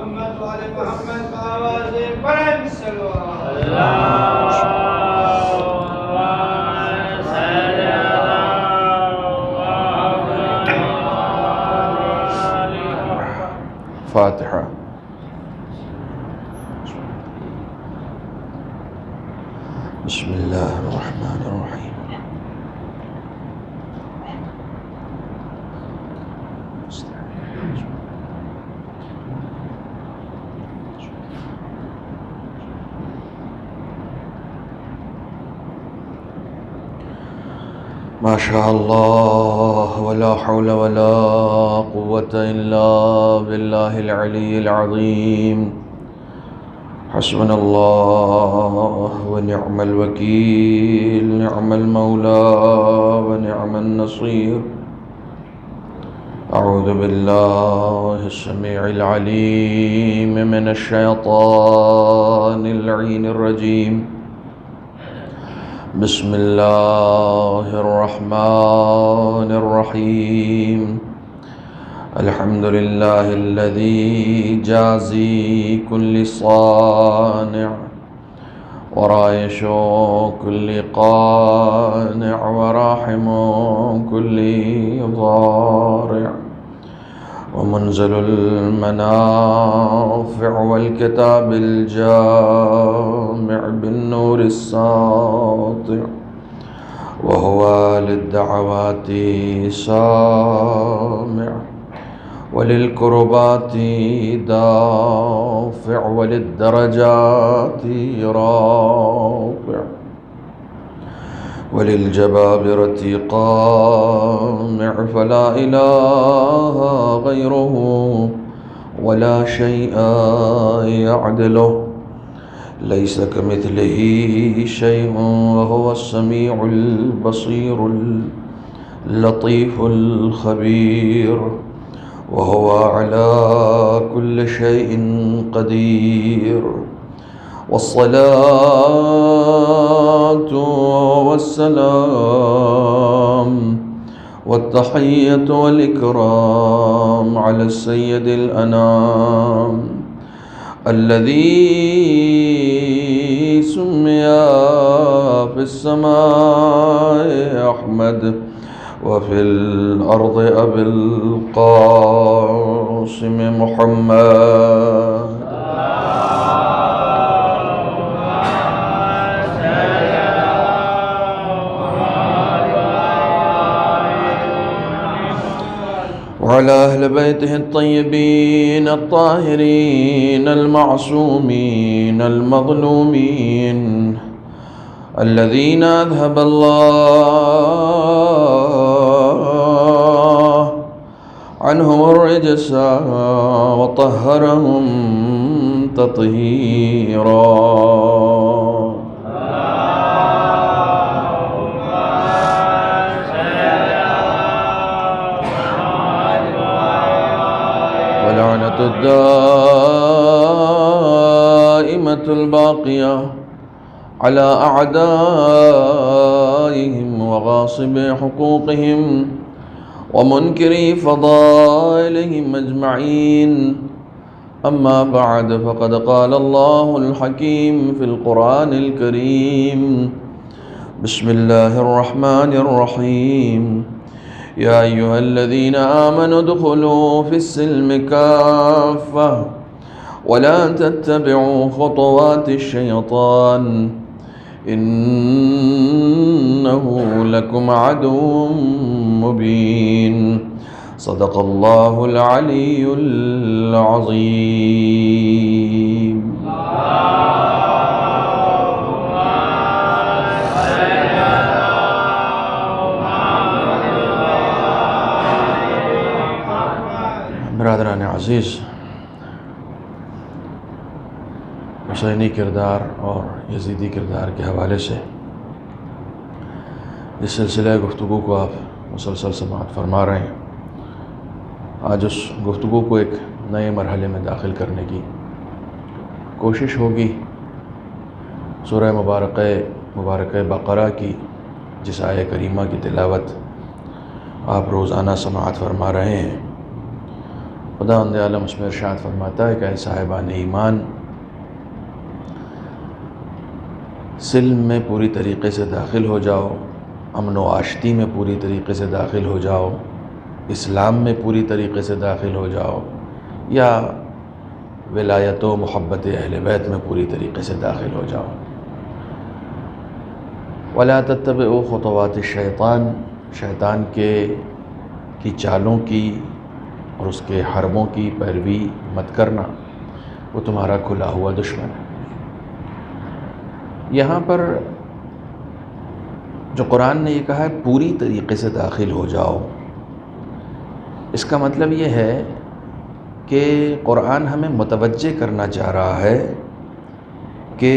محمد وآل محمد بآواز بلند صلوات فاتحة. بسم الله الرحمن الرحيم. ما شاء الله ولا حول ولا قوة إلا بالله العلي العظيم. حسبنا الله ونعم الوكيل، نعم المولى ونعم النصير. أعوذ بالله السميع العليم من الشيطان اللعين الرجيم. بسم الله الرحمن الرحيم. الحمد لله الذي جازي كل صانع ورايش كل قانع وراحم كل ضارع ومنزل المنافع والكتاب الجامع بالنور الساطع، وهو للدعوات سامع وللكربات دافع وللدرجات رافع وللجبابرة قامع، فلا إله غيره ولا شيء يعدله، ليس كمثله شيء وهو السميع البصير اللطيف الخبير، وهو على كل شيء قدير. والصلاة والسلام والتحية والإكرام على السيد الأنام الذي سمي في السماء أحمد وفي الأرض أبي القاسم محمد. وعلى أهل بيته الطيبين الطاهرين المعصومين المظلومين الذين أذهب الله عنهم الرجس وطهرهم تطهيرا. ولعنة الدائمة الباقية على أعدائهم وغاصبي حقوقهم ومنكري فضائلهم أجمعين. أما بعد، فقد قال الله الحكيم في القرآن الكريم: بسم الله الرحمن الرحيم. يا أيها الذين آمنوا ادخلوا في السلم كافة ولا تتبعوا خطوات الشيطان إنه لكم عدو مبين. صدق الله العلي العظيم. برادران عزیز، حسینی کردار اور یزیدی کردار کے حوالے سے اس سلسلہ گفتگو کو آپ مسلسل سماعت فرما رہے ہیں. آج اس گفتگو کو ایک نئے مرحلے میں داخل کرنے کی کوشش ہوگی. سورہ مبارکہ بقرہ کی جس آیہ کریمہ کی تلاوت آپ روزانہ سماعت فرما رہے ہیں، خداوند عالم اس میں ارشاد فرماتا ہے کہ اے صاحبان ایمان، سلم میں پوری طریقے سے داخل ہو جاؤ، امن و آشتی میں پوری طریقے سے داخل ہو جاؤ، اسلام میں پوری طریقے سے داخل ہو جاؤ، یا ولایت و محبت اہل بیت میں پوری طریقے سے داخل ہو جاؤ۔ وَلَا تَتَّبِعُوا خُطُوَاتِ الشَّيْطَانِ، شیطان کی چالوں کی اور اس کے حربوں کی پیروی مت کرنا، وہ تمہارا کھلا ہوا دشمن ہے۔ یہاں پر جو قرآن نے یہ کہا ہے پوری طریقے سے داخل ہو جاؤ، اس کا مطلب یہ ہے کہ قرآن ہمیں متوجہ کرنا چاہ رہا ہے کہ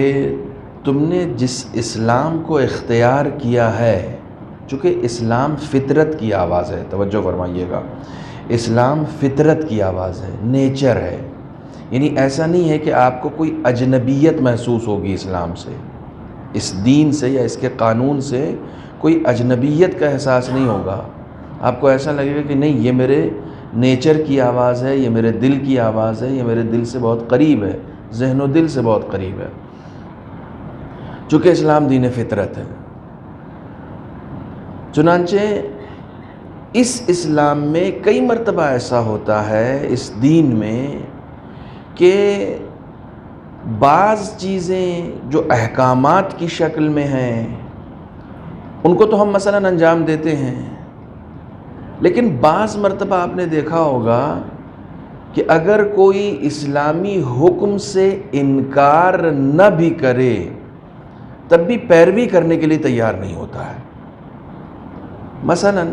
تم نے جس اسلام کو اختیار کیا ہے، چونکہ اسلام فطرت کی آواز ہے، توجہ فرمائیے گا، اسلام فطرت کی آواز ہے، نیچر ہے، یعنی ایسا نہیں ہے کہ آپ کو کوئی اجنبیت محسوس ہوگی اسلام سے، اس دین سے یا اس کے قانون سے کوئی اجنبیت کا احساس نہیں ہوگا۔ آپ کو ایسا لگے گا کہ نہیں، یہ میرے نیچر کی آواز ہے، یہ میرے دل کی آواز ہے، یہ میرے دل سے بہت قریب ہے، ذہن و دل سے بہت قریب ہے، چونکہ اسلام دین فطرت ہے۔ چنانچہ اس اسلام میں کئی مرتبہ ایسا ہوتا ہے اس دین میں کہ بعض چیزیں جو احکامات کی شکل میں ہیں ان کو تو ہم مثلاً انجام دیتے ہیں، لیکن بعض مرتبہ آپ نے دیکھا ہوگا کہ اگر کوئی اسلامی حکم سے انکار نہ بھی کرے تب بھی پیروی کرنے کے لیے تیار نہیں ہوتا ہے۔ مثلاً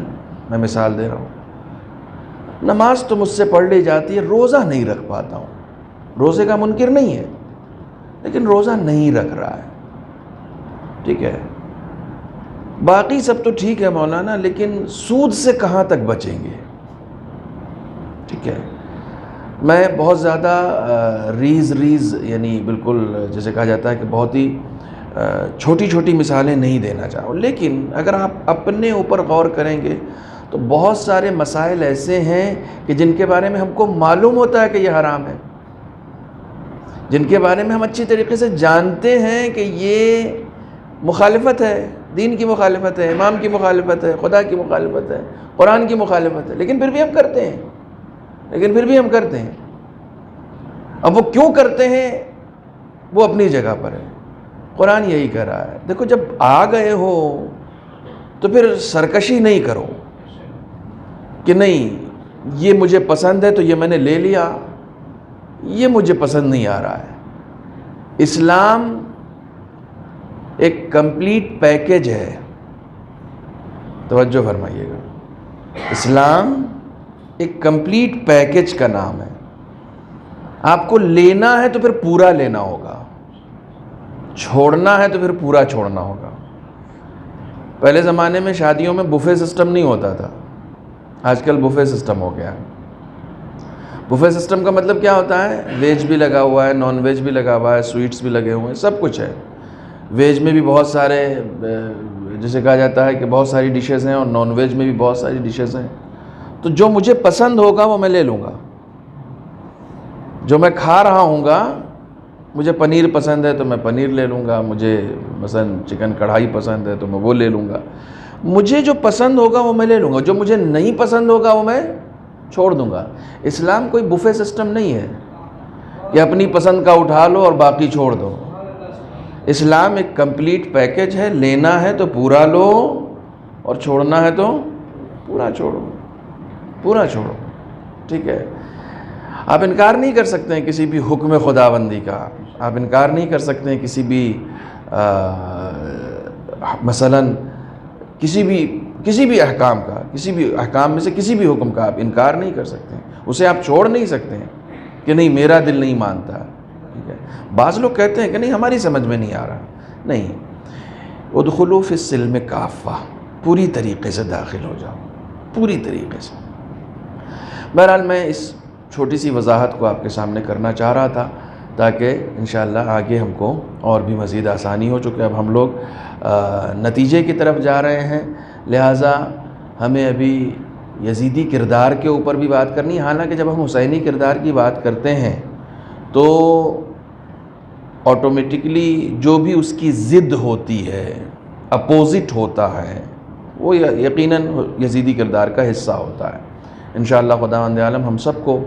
میں مثال دے رہا ہوں، نماز تو مجھ سے پڑھ لی جاتی ہے، روزہ نہیں رکھ پاتا ہوں، روزے کا منکر نہیں ہے لیکن روزہ نہیں رکھ رہا ہے، ٹھیک ہے، باقی سب تو ٹھیک ہے مولانا، لیکن سود سے کہاں تک بچیں گے؟ ٹھیک ہے، میں بہت زیادہ ریز یعنی بالکل جیسے کہا جاتا ہے کہ بہت ہی چھوٹی چھوٹی مثالیں نہیں دینا چاہوں، لیکن اگر آپ اپنے اوپر غور کریں گے تو بہت سارے مسائل ایسے ہیں کہ جن کے بارے میں ہم کو معلوم ہوتا ہے کہ یہ حرام ہے، جن کے بارے میں ہم اچھی طریقے سے جانتے ہیں کہ یہ مخالفت ہے، دین کی مخالفت ہے، امام کی مخالفت ہے، خدا کی مخالفت ہے، قرآن کی مخالفت ہے، لیکن پھر بھی ہم کرتے ہیں۔ اب وہ کیوں کرتے ہیں وہ اپنی جگہ پر ہے، قرآن یہی کہہ رہا ہے، دیکھو جب آ گئے ہو تو پھر سرکشی نہیں کرو کہ نہیں یہ مجھے پسند ہے تو یہ میں نے لے لیا، یہ مجھے پسند نہیں آ رہا ہے۔ اسلام ایک کمپلیٹ پیکج ہے، توجہ فرمائیے گا، اسلام ایک کمپلیٹ پیکج کا نام ہے۔ آپ کو لینا ہے تو پھر پورا لینا ہوگا، چھوڑنا ہے تو پھر پورا چھوڑنا ہوگا۔ پہلے زمانے میں شادیوں میں بفے سسٹم نہیں ہوتا تھا، آج کل بفے سسٹم ہو گیا۔ بفے سسٹم کا مطلب کیا ہوتا ہے؟ ویج بھی لگا ہوا ہے، نان ویج بھی لگا ہوا ہے، سویٹس بھی لگے ہوئے ہیں، سب کچھ ہے۔ ویج میں بھی بہت سارے جسے کہا جاتا ہے کہ بہت ساری ڈشز ہیں، اور نان ویج میں بھی بہت ساری ڈشز ہیں، تو جو مجھے پسند ہوگا وہ میں لے لوں گا، جو میں کھا رہا ہوں گا، مجھے پنیر پسند ہے تو میں پنیر لے لوں گا، مجھے مثلا چکن کڑھائی پسند ہے تو میں وہ لے لوں گا، مجھے جو پسند ہوگا وہ میں لے لوں گا، جو مجھے نہیں پسند ہوگا وہ میں چھوڑ دوں گا۔ اسلام کوئی بفے سسٹم نہیں ہے کہ اپنی پسند کا اٹھا لو اور باقی چھوڑ دو۔ اسلام ایک کمپلیٹ پیکج ہے، لینا ہے تو پورا لو اور چھوڑنا ہے تو پورا چھوڑو، ٹھیک ہے۔ آپ انکار نہیں کر سکتے ہیں کسی بھی حکم خداوندی کا، آپ انکار نہیں کر سکتے ہیں کسی بھی مثلاً کسی بھی احکام کا، کسی بھی احکام میں سے کسی بھی حکم کا آپ انکار نہیں کر سکتے ہیں، اسے آپ چھوڑ نہیں سکتے ہیں کہ نہیں میرا دل نہیں مانتا، ٹھیک ہے۔ بعض لوگ کہتے ہیں کہ نہیں ہماری سمجھ میں نہیں آ رہا، نہیں، ادخلوا فی السلم کافہ، پوری طریقے سے داخل ہو جاؤ، پوری طریقے سے۔ بہرحال میں اس چھوٹی سی وضاحت کو آپ کے سامنے کرنا چاہ رہا تھا تاکہ انشاءاللہ آگے ہم کو اور بھی مزید آسانی ہو، چونکہ اب ہم لوگ نتیجے کی طرف جا رہے ہیں، لہٰذا ہمیں ابھی یزیدی کردار کے اوپر بھی بات کرنی. حالانکہ جب ہم حسینی کردار کی بات کرتے ہیں تو آٹومیٹکلی جو بھی اس کی ضد ہوتی ہے، اپوزٹ ہوتا ہے، وہ یقیناً یزیدی کردار کا حصہ ہوتا ہے. انشاءاللہ خداوند عالم ہم سب کو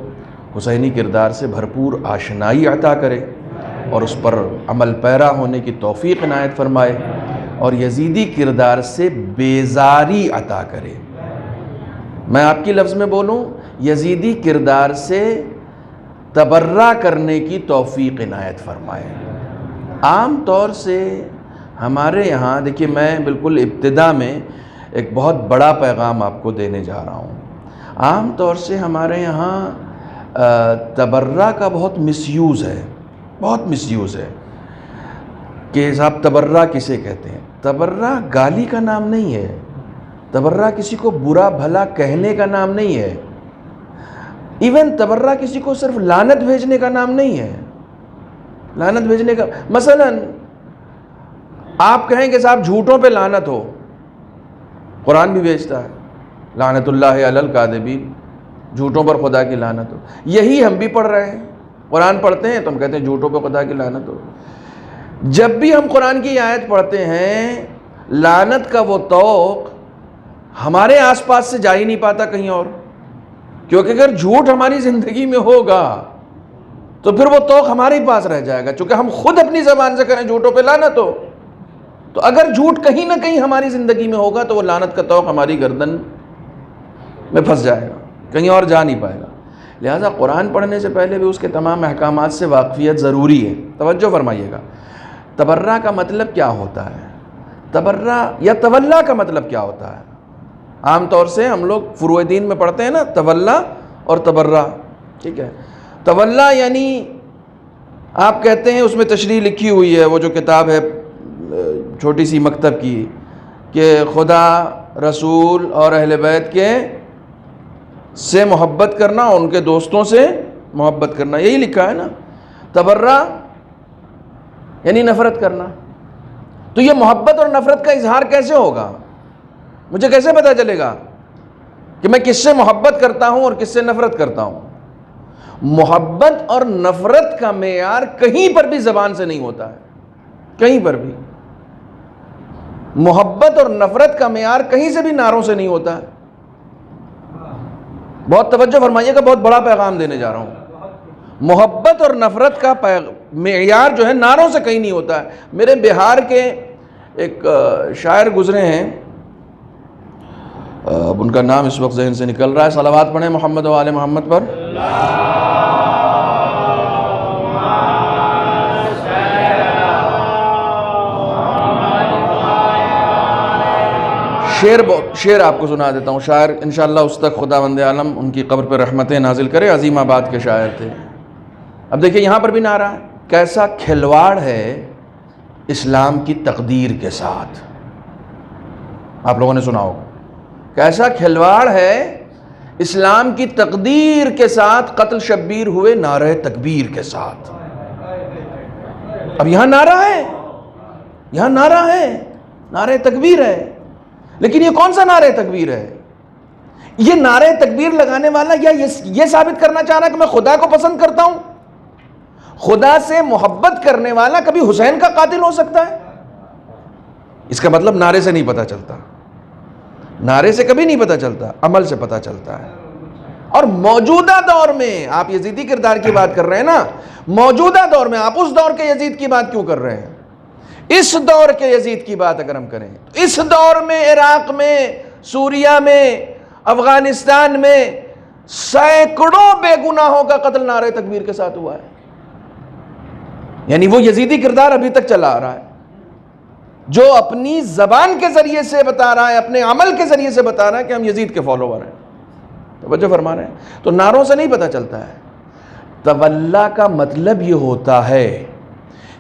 حسینی کردار سے بھرپور آشنائی عطا کرے اور اس پر عمل پیرا ہونے کی توفیق عنایت فرمائے اور یزیدی کردار سے بیزاری عطا کرے. میں آپ کی لفظ میں بولوں، یزیدی کردار سے تبرہ کرنے کی توفیق عنایت فرمائے. عام طور سے ہمارے یہاں دیکھیے، میں بالکل ابتدا میں ایک بہت بڑا پیغام آپ کو دینے جا رہا ہوں. عام طور سے ہمارے یہاں تبرہ کا بہت مس یوز ہے، بہت مس یوز ہے کہ صاحب تبرہ کسے کہتے ہیں. تبرہ گالی کا نام نہیں ہے، تبرہ کسی کو برا بھلا کہنے کا نام نہیں ہے، ایون تبرہ کسی کو صرف لعنت بھیجنے کا نام نہیں ہے. لعنت بھیجنے کا مثلا آپ کہیں کہ صاحب جھوٹوں پہ لعنت ہو، قرآن بھی بھیجتا ہے لعنت اللہ علی الکاذبین، جھوٹوں پر خدا کی لعنت ہو. یہی ہم بھی پڑھ رہے ہیں، قرآن پڑھتے ہیں تو ہم کہتے ہیں جھوٹوں پہ خدا کی لعنت ہو. جب بھی ہم قرآن کی آیت پڑھتے ہیں، لعنت کا وہ طوق ہمارے آس پاس سے جا ہی نہیں پاتا کہیں اور، کیونکہ اگر جھوٹ ہماری زندگی میں ہوگا تو پھر وہ طوق ہمارے ہی پاس رہ جائے گا، چونکہ ہم خود اپنی زبان سے کہیں جھوٹوں پہ لعنت ہو. تو اگر جھوٹ کہیں نہ کہیں ہماری زندگی میں ہوگا تو وہ لعنت کا طوق ہماری گردن میں پھنس جائے گا، کہیں اور جا نہیں پائے گا. لہٰذا قرآن پڑھنے سے پہلے بھی اس کے تمام احکامات سے واقفیت ضروری ہے. توجہ فرمائیے گا. تبرہ کا مطلب کیا ہوتا ہے؟ تبرہ یا تولا کا مطلب کیا ہوتا ہے؟ عام طور سے ہم لوگ فروع دین میں پڑھتے ہیں نا، تولا اور تبرہ، ٹھیک ہے. تولا یعنی آپ کہتے ہیں، اس میں تشریح لکھی ہوئی ہے، وہ جو کتاب ہے چھوٹی سی مکتب کی، کہ خدا، رسول اور اہل بیت کے سے محبت کرنا، ان کے دوستوں سے محبت کرنا، یہی لکھا ہے نا. تبرہ یعنی نفرت کرنا. تو یہ محبت اور نفرت کا اظہار کیسے ہوگا؟ مجھے کیسے پتہ چلے گا کہ میں کس سے محبت کرتا ہوں اور کس سے نفرت کرتا ہوں؟ محبت اور نفرت کا معیار کہیں پر بھی زبان سے نہیں ہوتا ہے، کہیں پر بھی. محبت اور نفرت کا معیار کہیں سے بھی نعروں سے نہیں ہوتا ہے. بہت توجہ فرمائیے گا، بہت بڑا پیغام دینے جا رہا ہوں. محبت اور نفرت کا معیار جو ہے نعروں سے کہیں نہیں ہوتا ہے. میرے بہار کے ایک شاعر گزرے ہیں، اب ان کا نام اس وقت ذہن سے نکل رہا ہے. صلوات پڑھیں محمد و آل محمد پر. شعر آپ کو سنا دیتا ہوں. شاعر انشاءاللہ اس تک خداوند عالم ان کی قبر پہ رحمتیں نازل کرے. عظیم آباد کے شاعر تھے. اب دیکھیں یہاں پر بھی نعرہ ہے، کیسا کھلواڑ ہے اسلام کی تقدیر کے ساتھ. آپ لوگوں نے سنا ہوگا، کیسا کھلواڑ ہے اسلام کی تقدیر کے ساتھ، قتل شبیر ہوئے نعرہ تکبیر کے ساتھ. اب یہاں نعرہ ہے، یہاں نعرہ ہے، نعرہ تکبیر ہے، لیکن یہ کون سا نعرہ تکبیر ہے؟ یہ نعرہ تکبیر لگانے والا یا یہ ثابت کرنا چاہ رہا ہے کہ میں خدا کو پسند کرتا ہوں؟ خدا سے محبت کرنے والا کبھی حسین کا قاتل ہو سکتا ہے؟ اس کا مطلب نعرے سے نہیں پتہ چلتا، نعرے سے کبھی نہیں پتہ چلتا، عمل سے پتہ چلتا ہے. اور موجودہ دور میں آپ یزیدی کردار کی بات کر رہے ہیں نا، موجودہ دور میں آپ اس دور کے یزید کی بات کیوں کر رہے ہیں؟ اس دور کے یزید کی بات اگر ہم کریں، اس دور میں عراق میں، سوریہ میں، افغانستان میں سینکڑوں بے گناہوں کا قتل نعرہ تکبیر کے ساتھ ہوا ہے. یعنی وہ یزیدی کردار ابھی تک چلا آ رہا ہے، جو اپنی زبان کے ذریعے سے بتا رہا ہے، اپنے عمل کے ذریعے سے بتا رہا ہے کہ ہم یزید کے فالوور ہیں. توجہ فرما رہے ہیں؟ تو نعروں سے نہیں پتہ چلتا ہے. تولا کا مطلب یہ ہوتا ہے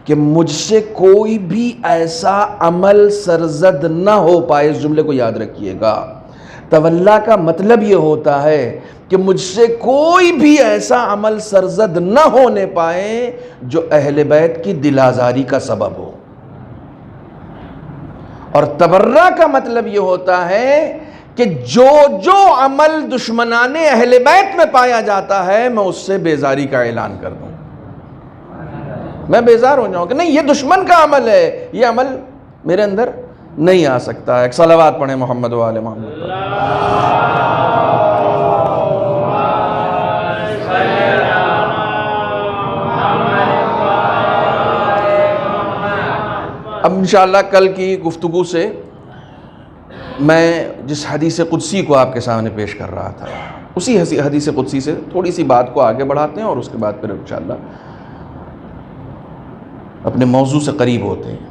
کہ مجھ سے کوئی بھی ایسا عمل سرزد نہ ہو پائے. اس جملے کو یاد رکھیے گا. تولا کا مطلب یہ ہوتا ہے کہ مجھ سے کوئی بھی ایسا عمل سرزد نہ ہونے پائے جو اہل بیت کی دل آزاری کا سبب ہو. اور تبرہ کا مطلب یہ ہوتا ہے کہ جو جو عمل دشمنان اہل بیت میں پایا جاتا ہے میں اس سے بیزاری کا اعلان کر دوں، میں بیزار ہو جاؤں کہ نہیں، یہ دشمن کا عمل ہے، یہ عمل میرے اندر نہیں آ سکتا ہے۔ ایک صلوات پڑھیں محمد و آل محمد پر۔ اب انشاءاللہ کل کی گفتگو سے میں جس حدیث قدسی کو آپ کے سامنے پیش کر رہا تھا، اسی حدیث قدسی سے تھوڑی سی بات کو آگے بڑھاتے ہیں اور اس کے بعد پھر انشاءاللہ اپنے موضوع سے قریب ہوتے ہیں۔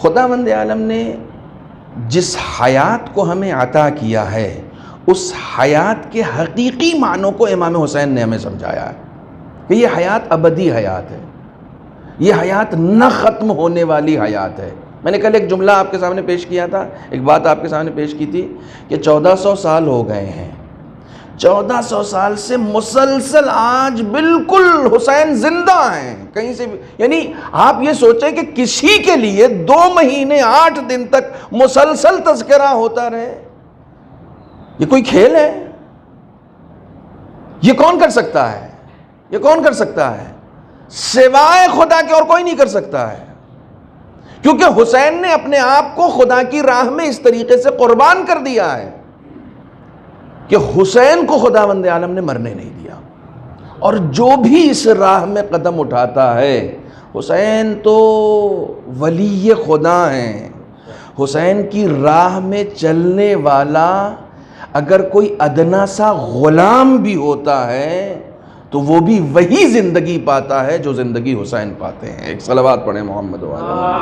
خداوند عالم نے جس حیات کو ہمیں عطا کیا ہے اس حیات کے حقیقی معنوں کو امام حسین نے ہمیں سمجھایا ہے کہ یہ حیات ابدی حیات ہے، یہ حیات نہ ختم ہونے والی حیات ہے۔ میں نے کل ایک جملہ آپ کے سامنے پیش کیا تھا، ایک بات آپ کے سامنے پیش کی تھی کہ 1400 سال ہو گئے ہیں، 1400 سال سے مسلسل آج بالکل حسین زندہ ہیں، کہیں سے بھی، یعنی آپ یہ سوچیں کہ کسی کے لیے 2 مہینے 8 دن تک مسلسل تذکرہ ہوتا رہے، یہ کوئی کھیل ہے؟ یہ کون کر سکتا ہے؟ یہ کون کر سکتا ہے؟ سوائے خدا کے اور کوئی نہیں کر سکتا ہے، کیونکہ حسین نے اپنے آپ کو خدا کی راہ میں اس طریقے سے قربان کر دیا ہے کہ حسین کو خداوند عالم نے مرنے نہیں دیا، اور جو بھی اس راہ میں قدم اٹھاتا ہے، حسین تو ولی خدا ہیں، حسین کی راہ میں چلنے والا اگر کوئی ادنا سا غلام بھی ہوتا ہے تو وہ بھی وہی زندگی پاتا ہے جو زندگی حسین پاتے ہیں۔ ایک صلوات پڑھیں محمد و آل محمد۔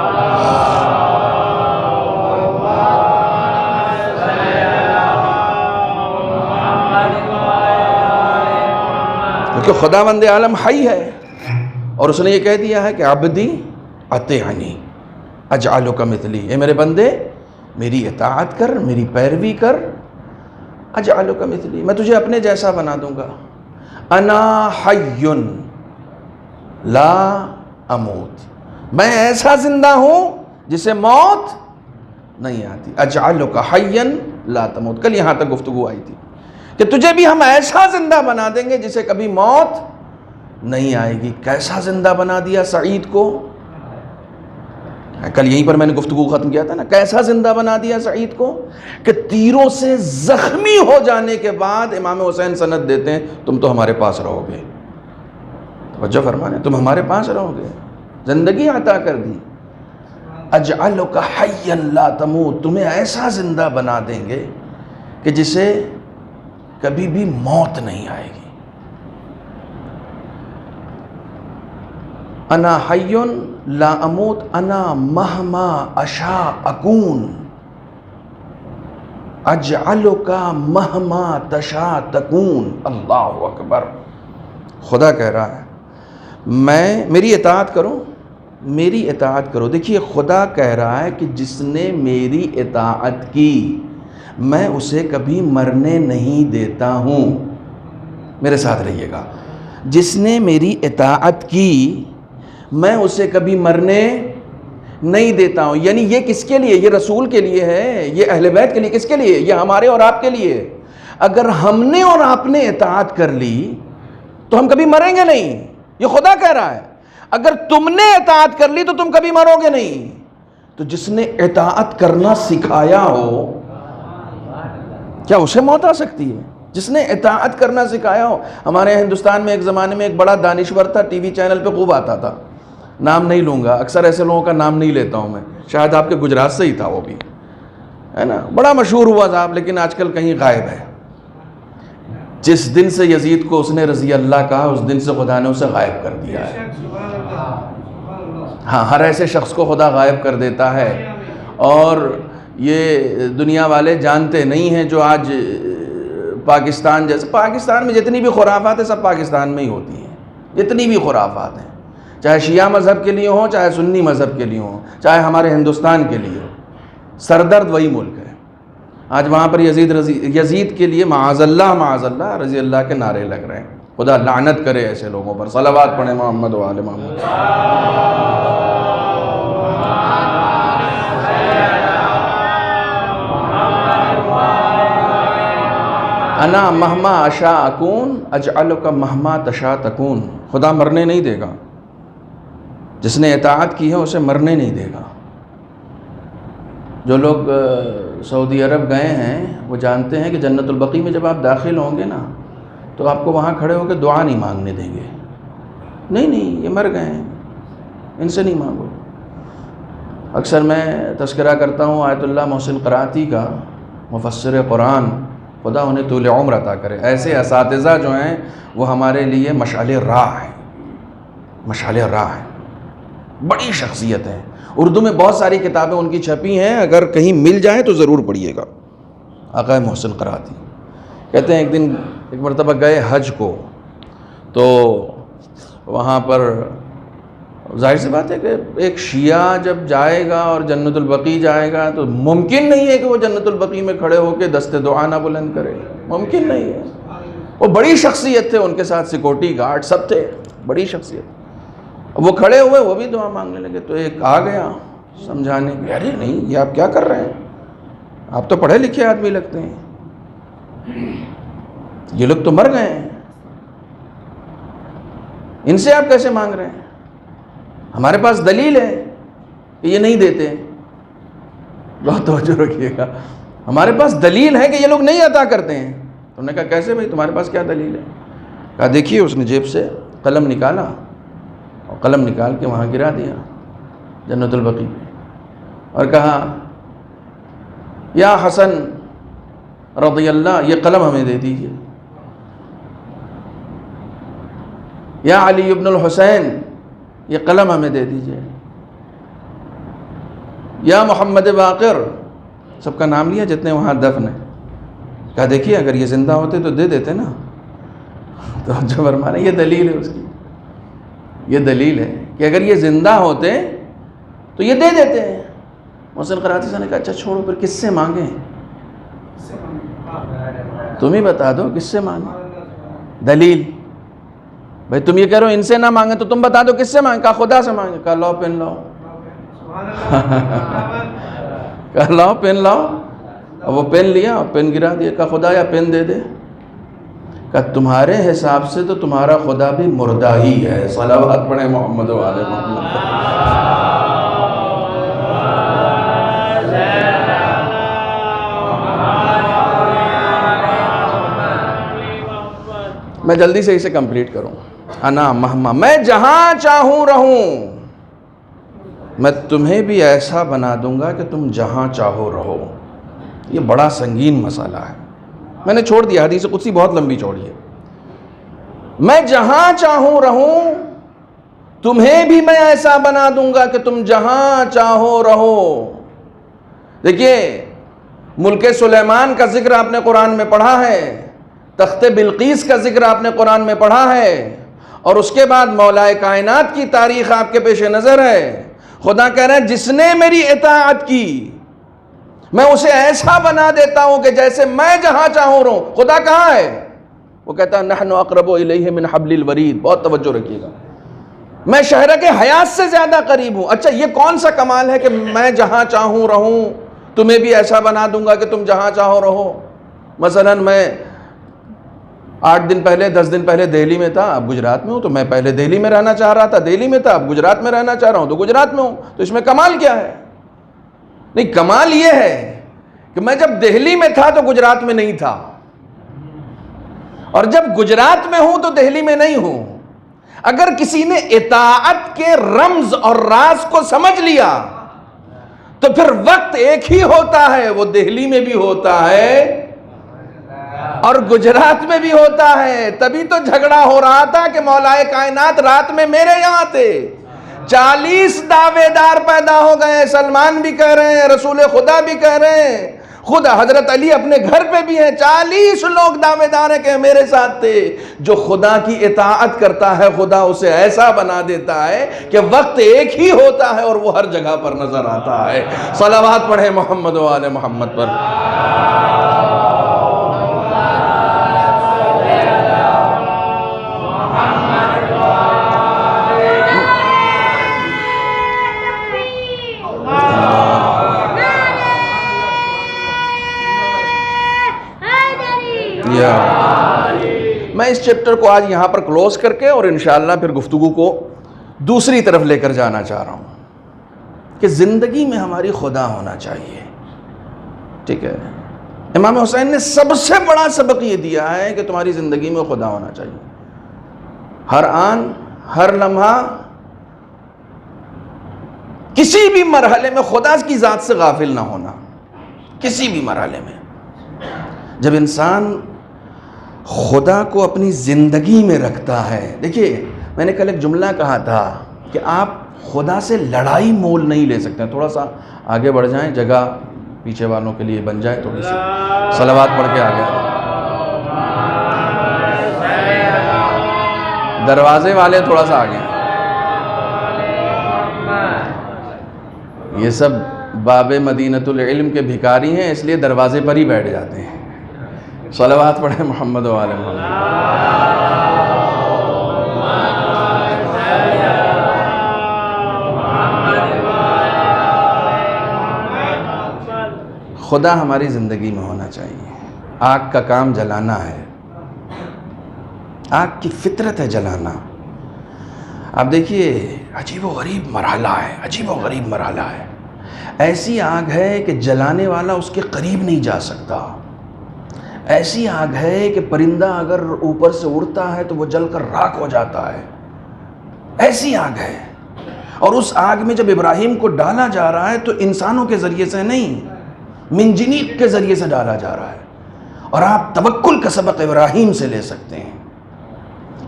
کیونکہ خداوند عالم حی ہے اور اس نے یہ کہہ دیا ہے کہ عبدی اطیعنی اجعلک مثلی، اے میرے بندے میری اطاعت کر، میری پیروی کر، اجعلک مثلی، میں تجھے اپنے جیسا بنا دوں گا۔ انا حی لا اموت، میں ایسا زندہ ہوں جسے موت نہیں آتی۔ اجعلک حیا لا تموت، کل یہاں تک گفتگو آئی تھی کہ تجھے بھی ہم ایسا زندہ بنا دیں گے جسے کبھی موت نہیں آئے گی۔ کیسا زندہ بنا دیا سعید کو؟ کل یہیں پر میں نے گفتگو ختم کیا تھا نا، کیسا زندہ بنا دیا سعید کو کہ تیروں سے زخمی ہو جانے کے بعد امام حسین سند دیتے ہیں تم تو ہمارے پاس رہو گے، توجہ فرمانے، تم ہمارے پاس رہو گے، زندگی عطا کر دی۔ اجعلک حیا لا تموت، تمہیں ایسا زندہ بنا دیں گے کہ جسے کبھی بھی موت نہیں آئے گی۔ انا حی لا اموت انا مہما اشاء اکون اجعلک مہما تشاء تکون۔ اللہ اکبر، خدا کہہ رہا ہے میری اطاعت کرو، میری اطاعت کرو۔ دیکھیے خدا کہہ رہا ہے کہ جس نے میری اطاعت کی میں اسے کبھی مرنے نہیں دیتا ہوں۔ میرے ساتھ رہیے گا، جس نے میری اطاعت کی میں اسے کبھی مرنے نہیں دیتا ہوں۔ یعنی یہ کس کے لیے؟ یہ رسول کے لیے ہے، یہ اہل بیت کے لیے، کس کے لیے؟ یہ ہمارے اور آپ کے لیے۔ اگر ہم نے اور آپ نے اطاعت کر لی تو ہم کبھی مریں گے نہیں، یہ خدا کہہ رہا ہے۔ اگر تم نے اطاعت کر لی تو تم کبھی مرو گے نہیں۔ تو جس نے اطاعت کرنا سکھایا ہو کیا اسے موت آ سکتی ہے؟ جس نے اطاعت کرنا سکھایا ہو۔ ہمارے ہندوستان میں ایک زمانے میں ایک بڑا دانشور تھا، ٹی وی چینل پہ خوب آتا تھا، نام نہیں لوں گا، اکثر ایسے لوگوں کا نام نہیں لیتا ہوں میں، شاید آپ کے گجرات سے ہی تھا وہ بھی، ہے نا، بڑا مشہور ہوا صاحب، لیکن آج کل کہیں غائب ہے۔ جس دن سے یزید کو اس نے رضی اللہ کہا اس دن سے خدا نے اسے غائب کر دیا ہے۔ ہاں، ہر ایسے شخص کو خدا غائب کر دیتا ہے، اور یہ دنیا والے جانتے نہیں ہیں جو آج پاکستان جیسے، پاکستان میں جتنی بھی خرافات ہیں سب پاکستان میں ہی ہوتی ہیں، جتنی بھی خرافات ہیں، چاہے شیعہ مذہب کے لیے ہوں، چاہے سنی مذہب کے لیے ہوں، چاہے ہمارے ہندوستان کے لیے ہو، سردرد وہی ملک ہے۔ آج وہاں پر یزید کے لیے معاذ اللہ رضی اللہ کے نعرے لگ رہے ہیں۔ خدا لعنت کرے ایسے لوگوں پر۔ صلوات پڑھیں محمد و آل محمد۔ انا مہما اشاء اکون اجعلک مہما تشاء تکون. خدا مرنے نہیں دے گا. جس نے اطاعت کی ہے اسے مرنے نہیں دے گا. جو لوگ سعودی عرب گئے ہیں وہ جانتے ہیں کہ جنت البقیع میں جب آپ داخل ہوں گے نا تو آپ کو وہاں کھڑے ہو کے دعا نہیں مانگنے دیں گے. نہیں یہ مر گئے ہیں, ان سے نہیں مانگو. اکثر میں تذکرہ کرتا ہوں آیت اللہ محسن قرأتی کا, مفسر قرآن, خدا انہیں طول عمر عطا کرے. ایسے اساتذہ جو ہیں وہ ہمارے لیے مشعل راہ ہیں, مشعل راہ ہیں, بڑی شخصیت ہیں. اردو میں بہت ساری کتابیں ان کی چھپی ہیں, اگر کہیں مل جائیں تو ضرور پڑھیے گا. آقا محسن قرأتی کہتے ہیں ایک مرتبہ گئے حج کو, تو وہاں پر ظاہر سی بات ہے کہ ایک شیعہ جب جائے گا اور جنت البقیع جائے گا تو ممکن نہیں ہے کہ وہ جنت البقیع میں کھڑے ہو کے دست دعا نہ بلند کرے, ممکن نہیں ہے. وہ بڑی شخصیت تھے, ان کے ساتھ سیکورٹی گارڈ سب تھے, بڑی شخصیت. وہ کھڑے ہوئے, وہ بھی دعا مانگنے لگے, تو ایک آ گیا سمجھانے کے, ارے نہیں یہ آپ کیا کر رہے ہیں, آپ تو پڑھے لکھے آدمی لگتے ہیں, یہ لوگ تو مر گئے ہیں, ان سے آپ کیسے مانگ رہے ہیں؟ ہمارے پاس دلیل ہے کہ یہ نہیں دیتے. بہت توجہ رکھیے گا, ہمارے پاس دلیل ہے کہ یہ لوگ نہیں عطا کرتے ہیں. تو انہوں نے کہا کیسے بھائی, تمہارے پاس کیا دلیل ہے؟ کہا دیکھیے. اس نے جیب سے قلم نکالا اور قلم نکال کے وہاں گرا دیا جنت البقیع پہ, اور کہا یا حسن رضی اللہ, یہ قلم ہمیں دے دیجیے. یا علی ابن الحسین, یہ قلم ہمیں دے دیجیے. یا محمد باقر, سب کا نام لیا جتنے وہاں دفن ہیں. کہا دیکھیے اگر یہ زندہ ہوتے تو دے دیتے نا. تو جو فرمانا یہ دلیل ہے اس کی, یہ دلیل ہے کہ اگر یہ زندہ ہوتے تو یہ دے دیتے ہیں. محسن قرأتی صاحب نے کہا اچھا چھوڑو, پھر کس سے مانگیں؟ تم ہی بتا دو کس سے مانگیں. دلیل بھائی تم یہ کہہ رہے ہو ان سے نہ مانگیں, تو تم بتا دو کس سے مانگیں. کہا خدا سے مانگیں. کہا لاؤ پین لاؤ. کہا لاؤ پین لاؤ. اور وہ پین لیا اور پین گرا دیا. کہا خدا یا پین دے دے. کہا تمہارے حساب سے تو تمہارا خدا بھی مردہ ہی ہے. صلوات پڑھیں محمد و آل محمد. میں جلدی سے اسے کمپلیٹ کروں. انا مہما, میں جہاں چاہوں رہوں. میں تمہیں بھی ایسا بنا دوں گا کہ تم جہاں چاہو رہو. یہ بڑا سنگین مسئلہ ہے, میں نے چھوڑ دیا, حدیث قدسی بہت لمبی چوڑی ہے. میں جہاں چاہوں رہوں, تمہیں بھی میں ایسا بنا دوں گا کہ تم جہاں چاہو رہو. دیکھیے ملک سلیمان کا ذکر آپ نے قرآن میں پڑھا ہے, تخت بلقیس کا ذکر آپ نے قرآن میں پڑھا ہے, اور اس کے بعد مولا کائنات کی تاریخ آپ کے پیش نظر ہے. خدا کہہ رہے ہیں جس نے میری اطاعت کی میں اسے ایسا بنا دیتا ہوں کہ جیسے میں جہاں چاہوں رہوں. خدا کہاں ہے؟ وہ کہتا ہے نحن اقرب الیہ من حبل الورید. بہت توجہ رکھیے گا, میں شہرک حیات سے زیادہ قریب ہوں. اچھا یہ کون سا کمال ہے کہ میں جہاں چاہوں رہوں, تمہیں بھی ایسا بنا دوں گا کہ تم جہاں چاہو رہو. مثلا میں 8 دن پہلے 10 دن پہلے دہلی میں تھا, اب گجرات میں ہوں. تو میں پہلے دہلی میں رہنا چاہ رہا تھا, دہلی میں تھا, اب گجرات میں رہنا چاہ رہا ہوں تو گجرات میں ہوں. تو اس میں کمال کیا ہے؟ نہیں, کمال یہ ہے کہ میں جب دہلی میں تھا تو گجرات میں نہیں تھا, اور جب گجرات میں ہوں تو دہلی میں نہیں ہوں. اگر کسی نے اطاعت کے رمز اور راز کو سمجھ لیا تو پھر وقت ایک ہی ہوتا ہے, وہ دہلی میں بھی ہوتا ہے اور گجرات میں بھی ہوتا ہے. تبھی تو جھگڑا ہو رہا تھا کہ مولا کائنات رات میں میرے یہاں تھے. 40 دعوے دار پیدا ہو گئے. سلمان بھی کہہ رہے ہیں, رسول خدا بھی کہہ رہے ہیں, خود حضرت علی اپنے گھر پہ بھی ہیں. 40 لوگ دعوے دار ہیں کہ میرے ساتھ تھے. جو خدا کی اطاعت کرتا ہے خدا اسے ایسا بنا دیتا ہے کہ وقت ایک ہی ہوتا ہے اور وہ ہر جگہ پر نظر آتا ہے. صلوات پڑھیں محمد و آل محمد پر. یا اس چیپٹر کو آج یہاں پر کلوز کر کے اور انشاءاللہ پھر گفتگو کو دوسری طرف لے کر جانا چاہ رہا ہوں کہ زندگی میں ہماری خدا ہونا چاہیے. ٹھیک ہے, امام حسین نے سب سے بڑا سبق یہ دیا ہے کہ تمہاری زندگی میں خدا ہونا چاہیے. ہر آن ہر لمحہ کسی بھی مرحلے میں خدا کی ذات سے غافل نہ ہونا. کسی بھی مرحلے میں جب انسان خدا کو اپنی زندگی میں رکھتا ہے. دیکھیے میں نے کل ایک جملہ کہا تھا کہ آپ خدا سے لڑائی مول نہیں لے سکتے. تھوڑا سا آگے بڑھ جائیں, جگہ پیچھے والوں کے لیے بن جائے, تھوڑی سی صلوات پڑھ کے آگے. دروازے والے تھوڑا سا آگے. یہ سب باب مدینۃ العلم کے بھکاری ہیں, اس لیے دروازے پر ہی بیٹھ جاتے ہیں. صلوات پڑھیں محمد و آل محمد. خدا ہماری زندگی میں ہونا چاہیے. آگ کا کام جلانا ہے, آگ کی فطرت ہے جلانا. آپ دیکھیے عجیب و غریب مرحلہ ہے, عجیب و غریب مرحلہ ہے. ایسی آگ ہے کہ جلانے والا اس کے قریب نہیں جا سکتا. ایسی آگ ہے کہ پرندہ اگر اوپر سے اڑتا ہے تو وہ جل کر راکھ ہو جاتا ہے. ایسی آگ ہے. اور اس آگ میں جب ابراہیم کو ڈالا جا رہا ہے تو انسانوں کے ذریعے سے نہیں, منجنیق کے ذریعے سے ڈالا جا رہا ہے. اور آپ توکل کا سبق ابراہیم سے لے سکتے ہیں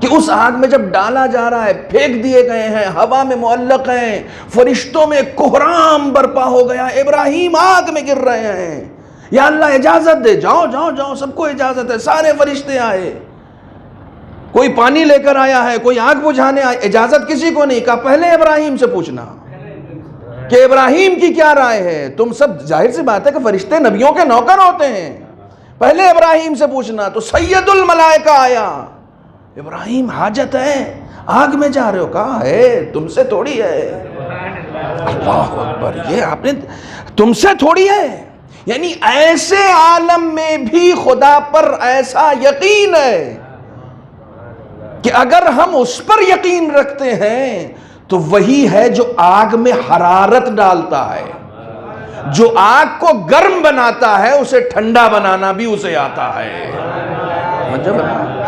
کہ اس آگ میں جب ڈالا جا رہا ہے, پھینک دیے گئے ہیں, ہوا میں معلق ہیں, فرشتوں میں کوہرام برپا ہو گیا, ابراہیم آگ میں گر رہے ہیں. یا اللہ اجازت دے, جاؤ جاؤ جاؤ, سب کو اجازت ہے. سارے فرشتے آئے, کوئی پانی لے کر آیا ہے, کوئی آگ بجھانے آئے. اجازت کسی کو نہیں. کہا پہلے ابراہیم سے پوچھنا کہ ابراہیم کی کیا رائے ہے. تم سب, ظاہر سی بات ہے کہ فرشتے نبیوں کے نوکر ہوتے ہیں, پہلے ابراہیم سے پوچھنا. تو سید الملائکہ آیا, ابراہیم حاجت ہے, آگ میں جا رہے ہو. کہا ہے تم سے تھوڑی ہے. اللہ اکبر, یہ آپ نے, تم سے تھوڑی ہے. یعنی ایسے عالم میں بھی خدا پر ایسا یقین ہے کہ اگر ہم اس پر یقین رکھتے ہیں تو وہی ہے جو آگ میں حرارت ڈالتا ہے, جو آگ کو گرم بناتا ہے, اسے ٹھنڈا بنانا بھی اسے آتا ہے.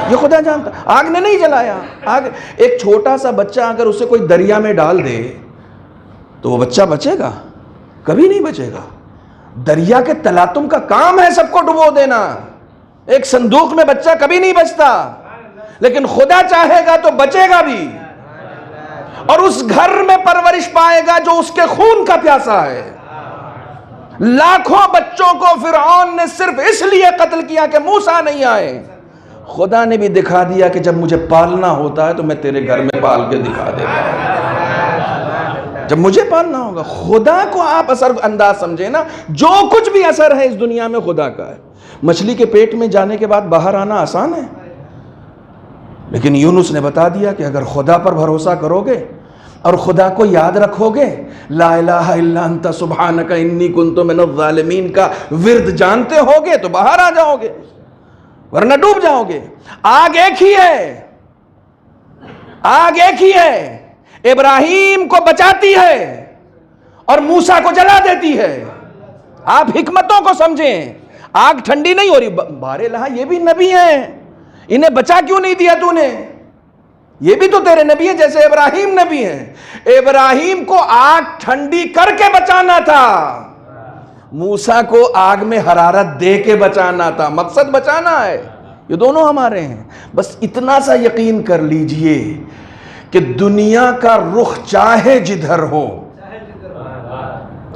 یہ خدا جانتا. آگ نے نہیں جلایا. آگ, ایک چھوٹا سا بچہ اگر اسے کوئی دریا میں ڈال دے تو وہ بچہ بچے گا؟ کبھی نہیں بچے گا. دریا کے تلاطم کا کام ہے سب کو ڈبو دینا. ایک صندوق میں بچہ کبھی نہیں بچتا, لیکن خدا چاہے گا تو بچے گا بھی, اور اس گھر میں پرورش پائے گا جو اس کے خون کا پیاسا ہے. لاکھوں بچوں کو فرعون نے صرف اس لیے قتل کیا کہ موسیٰ نہیں آئے. خدا نے بھی دکھا دیا کہ جب مجھے پالنا ہوتا ہے تو میں تیرے گھر میں پال کے دکھا دیتا ہوں, جب مجھے پالنا ہوگا. خدا کو آپ اثر انداز سمجھیں نا. جو کچھ بھی اثر ہے اس دنیا میں خدا کا ہے. مچھلی کے پیٹ میں جانے کے بعد باہر آنا آسان ہے, لیکن یونس نے بتا دیا کہ اگر خدا پر بھروسہ کرو گے اور خدا کو یاد رکھو گے, لا الہ الا انت سبحانک انی کنت من الظالمین کا ورد جانتے ہوگے تو باہر آ جاؤ گے, ورنہ ڈوب جاؤ گے. آگ ایک ہی ہے, آگ ایک ہی ہے. ابراہیم کو بچاتی ہے اور موسیٰ کو جلا دیتی ہے. آپ حکمتوں کو سمجھیں. آگ ٹھنڈی نہیں ہو رہی. بارے لہا یہ بھی نبی ہیں, انہیں بچا کیوں نہیں دیا تو نے؟ یہ بھی تو تیرے نبی ہیں جیسے ابراہیم نبی ہیں. ابراہیم کو آگ ٹھنڈی کر کے بچانا تھا, موسیٰ کو آگ میں حرارت دے کے بچانا تھا. مقصد بچانا ہے. یہ دونوں ہمارے ہیں. بس اتنا سا یقین کر لیجئے کہ دنیا کا رخ چاہے جدھر ہو,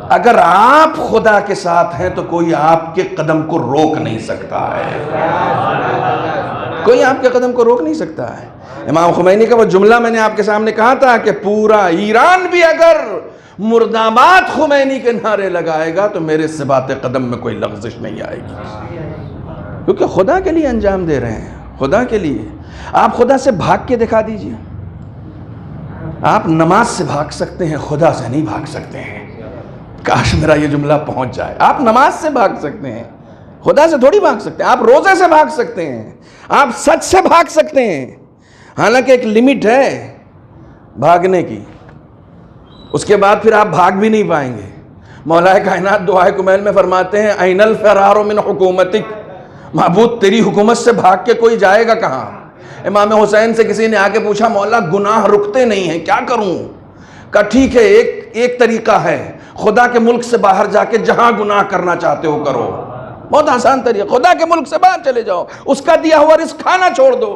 اگر آپ خدا کے ساتھ ہیں تو کوئی آپ کے قدم کو روک نہیں سکتا ہے. کوئی آپ کے قدم کو روک نہیں سکتا ہے. امام خمینی کا وہ جملہ میں نے آپ کے سامنے کہا تھا کہ پورا ایران بھی اگر مرد آباد خمینی کے نعرے لگائے گا تو میرے ثبات قدم میں کوئی لغزش نہیں آئے گی, کیونکہ خدا کے لیے انجام دے رہے ہیں. خدا کے لیے. آپ خدا سے بھاگ کے دکھا دیجئے. آپ نماز سے بھاگ سکتے ہیں, خدا سے نہیں بھاگ سکتے ہیں. کاش میرا یہ جملہ پہنچ جائے. آپ نماز سے بھاگ سکتے ہیں, خدا سے تھوڑی بھاگ سکتے ہیں. آپ روزے سے بھاگ سکتے ہیں, آپ سچ سے بھاگ سکتے ہیں, حالانکہ ایک لمٹ ہے بھاگنے کی, اس کے بعد پھر آپ بھاگ بھی نہیں پائیں گے. مولا کائنات دعائے کمیل میں فرماتے ہیں این الفرار من حکومتک, معبود تیری حکومت سے بھاگ کے کوئی جائے گا کہاں. امام حسین سے کسی نے آ کے پوچھا مولا گناہ رکتے نہیں ہیں, کیا کروں؟ کہا ٹھیک ہے, ایک طریقہ ہے, خدا کے ملک سے باہر جا کے جہاں گناہ کرنا چاہتے ہو کرو. بہت آسان طریقہ, خدا کے ملک سے باہر چلے جاؤ, اس کا دیا ہوا رزق کھانا چھوڑ دو.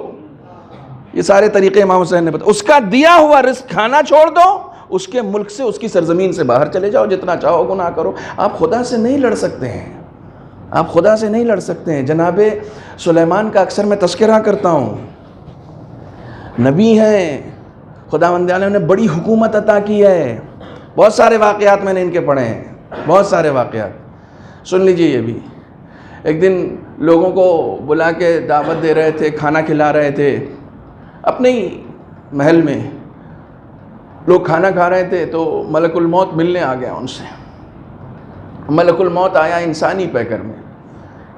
یہ سارے طریقے امام حسین نے بتایا. اس کا دیا ہوا رزق کھانا چھوڑ دو, اس کے ملک سے, اس کی سرزمین سے باہر چلے جاؤ, جتنا چاہو گناہ کرو. آپ خدا سے نہیں لڑ سکتے ہیں, آپ خدا سے نہیں لڑ سکتے ہیں. جناب سلیمان کا اکثر میں تذکرہ کرتا ہوں, نبی ہیں, خداوند عالم نے بڑی حکومت عطا کی ہے. بہت سارے واقعات میں نے ان کے پڑھے ہیں, بہت سارے واقعات. سن لیجئے یہ بھی. ایک دن لوگوں کو بلا کے دعوت دے رہے تھے, کھانا کھلا رہے تھے اپنے ہی محل میں. لوگ کھانا کھا رہے تھے تو ملک الموت ملنے آ گیا ان سے. ملک الموت آیا انسانی پیکر میں,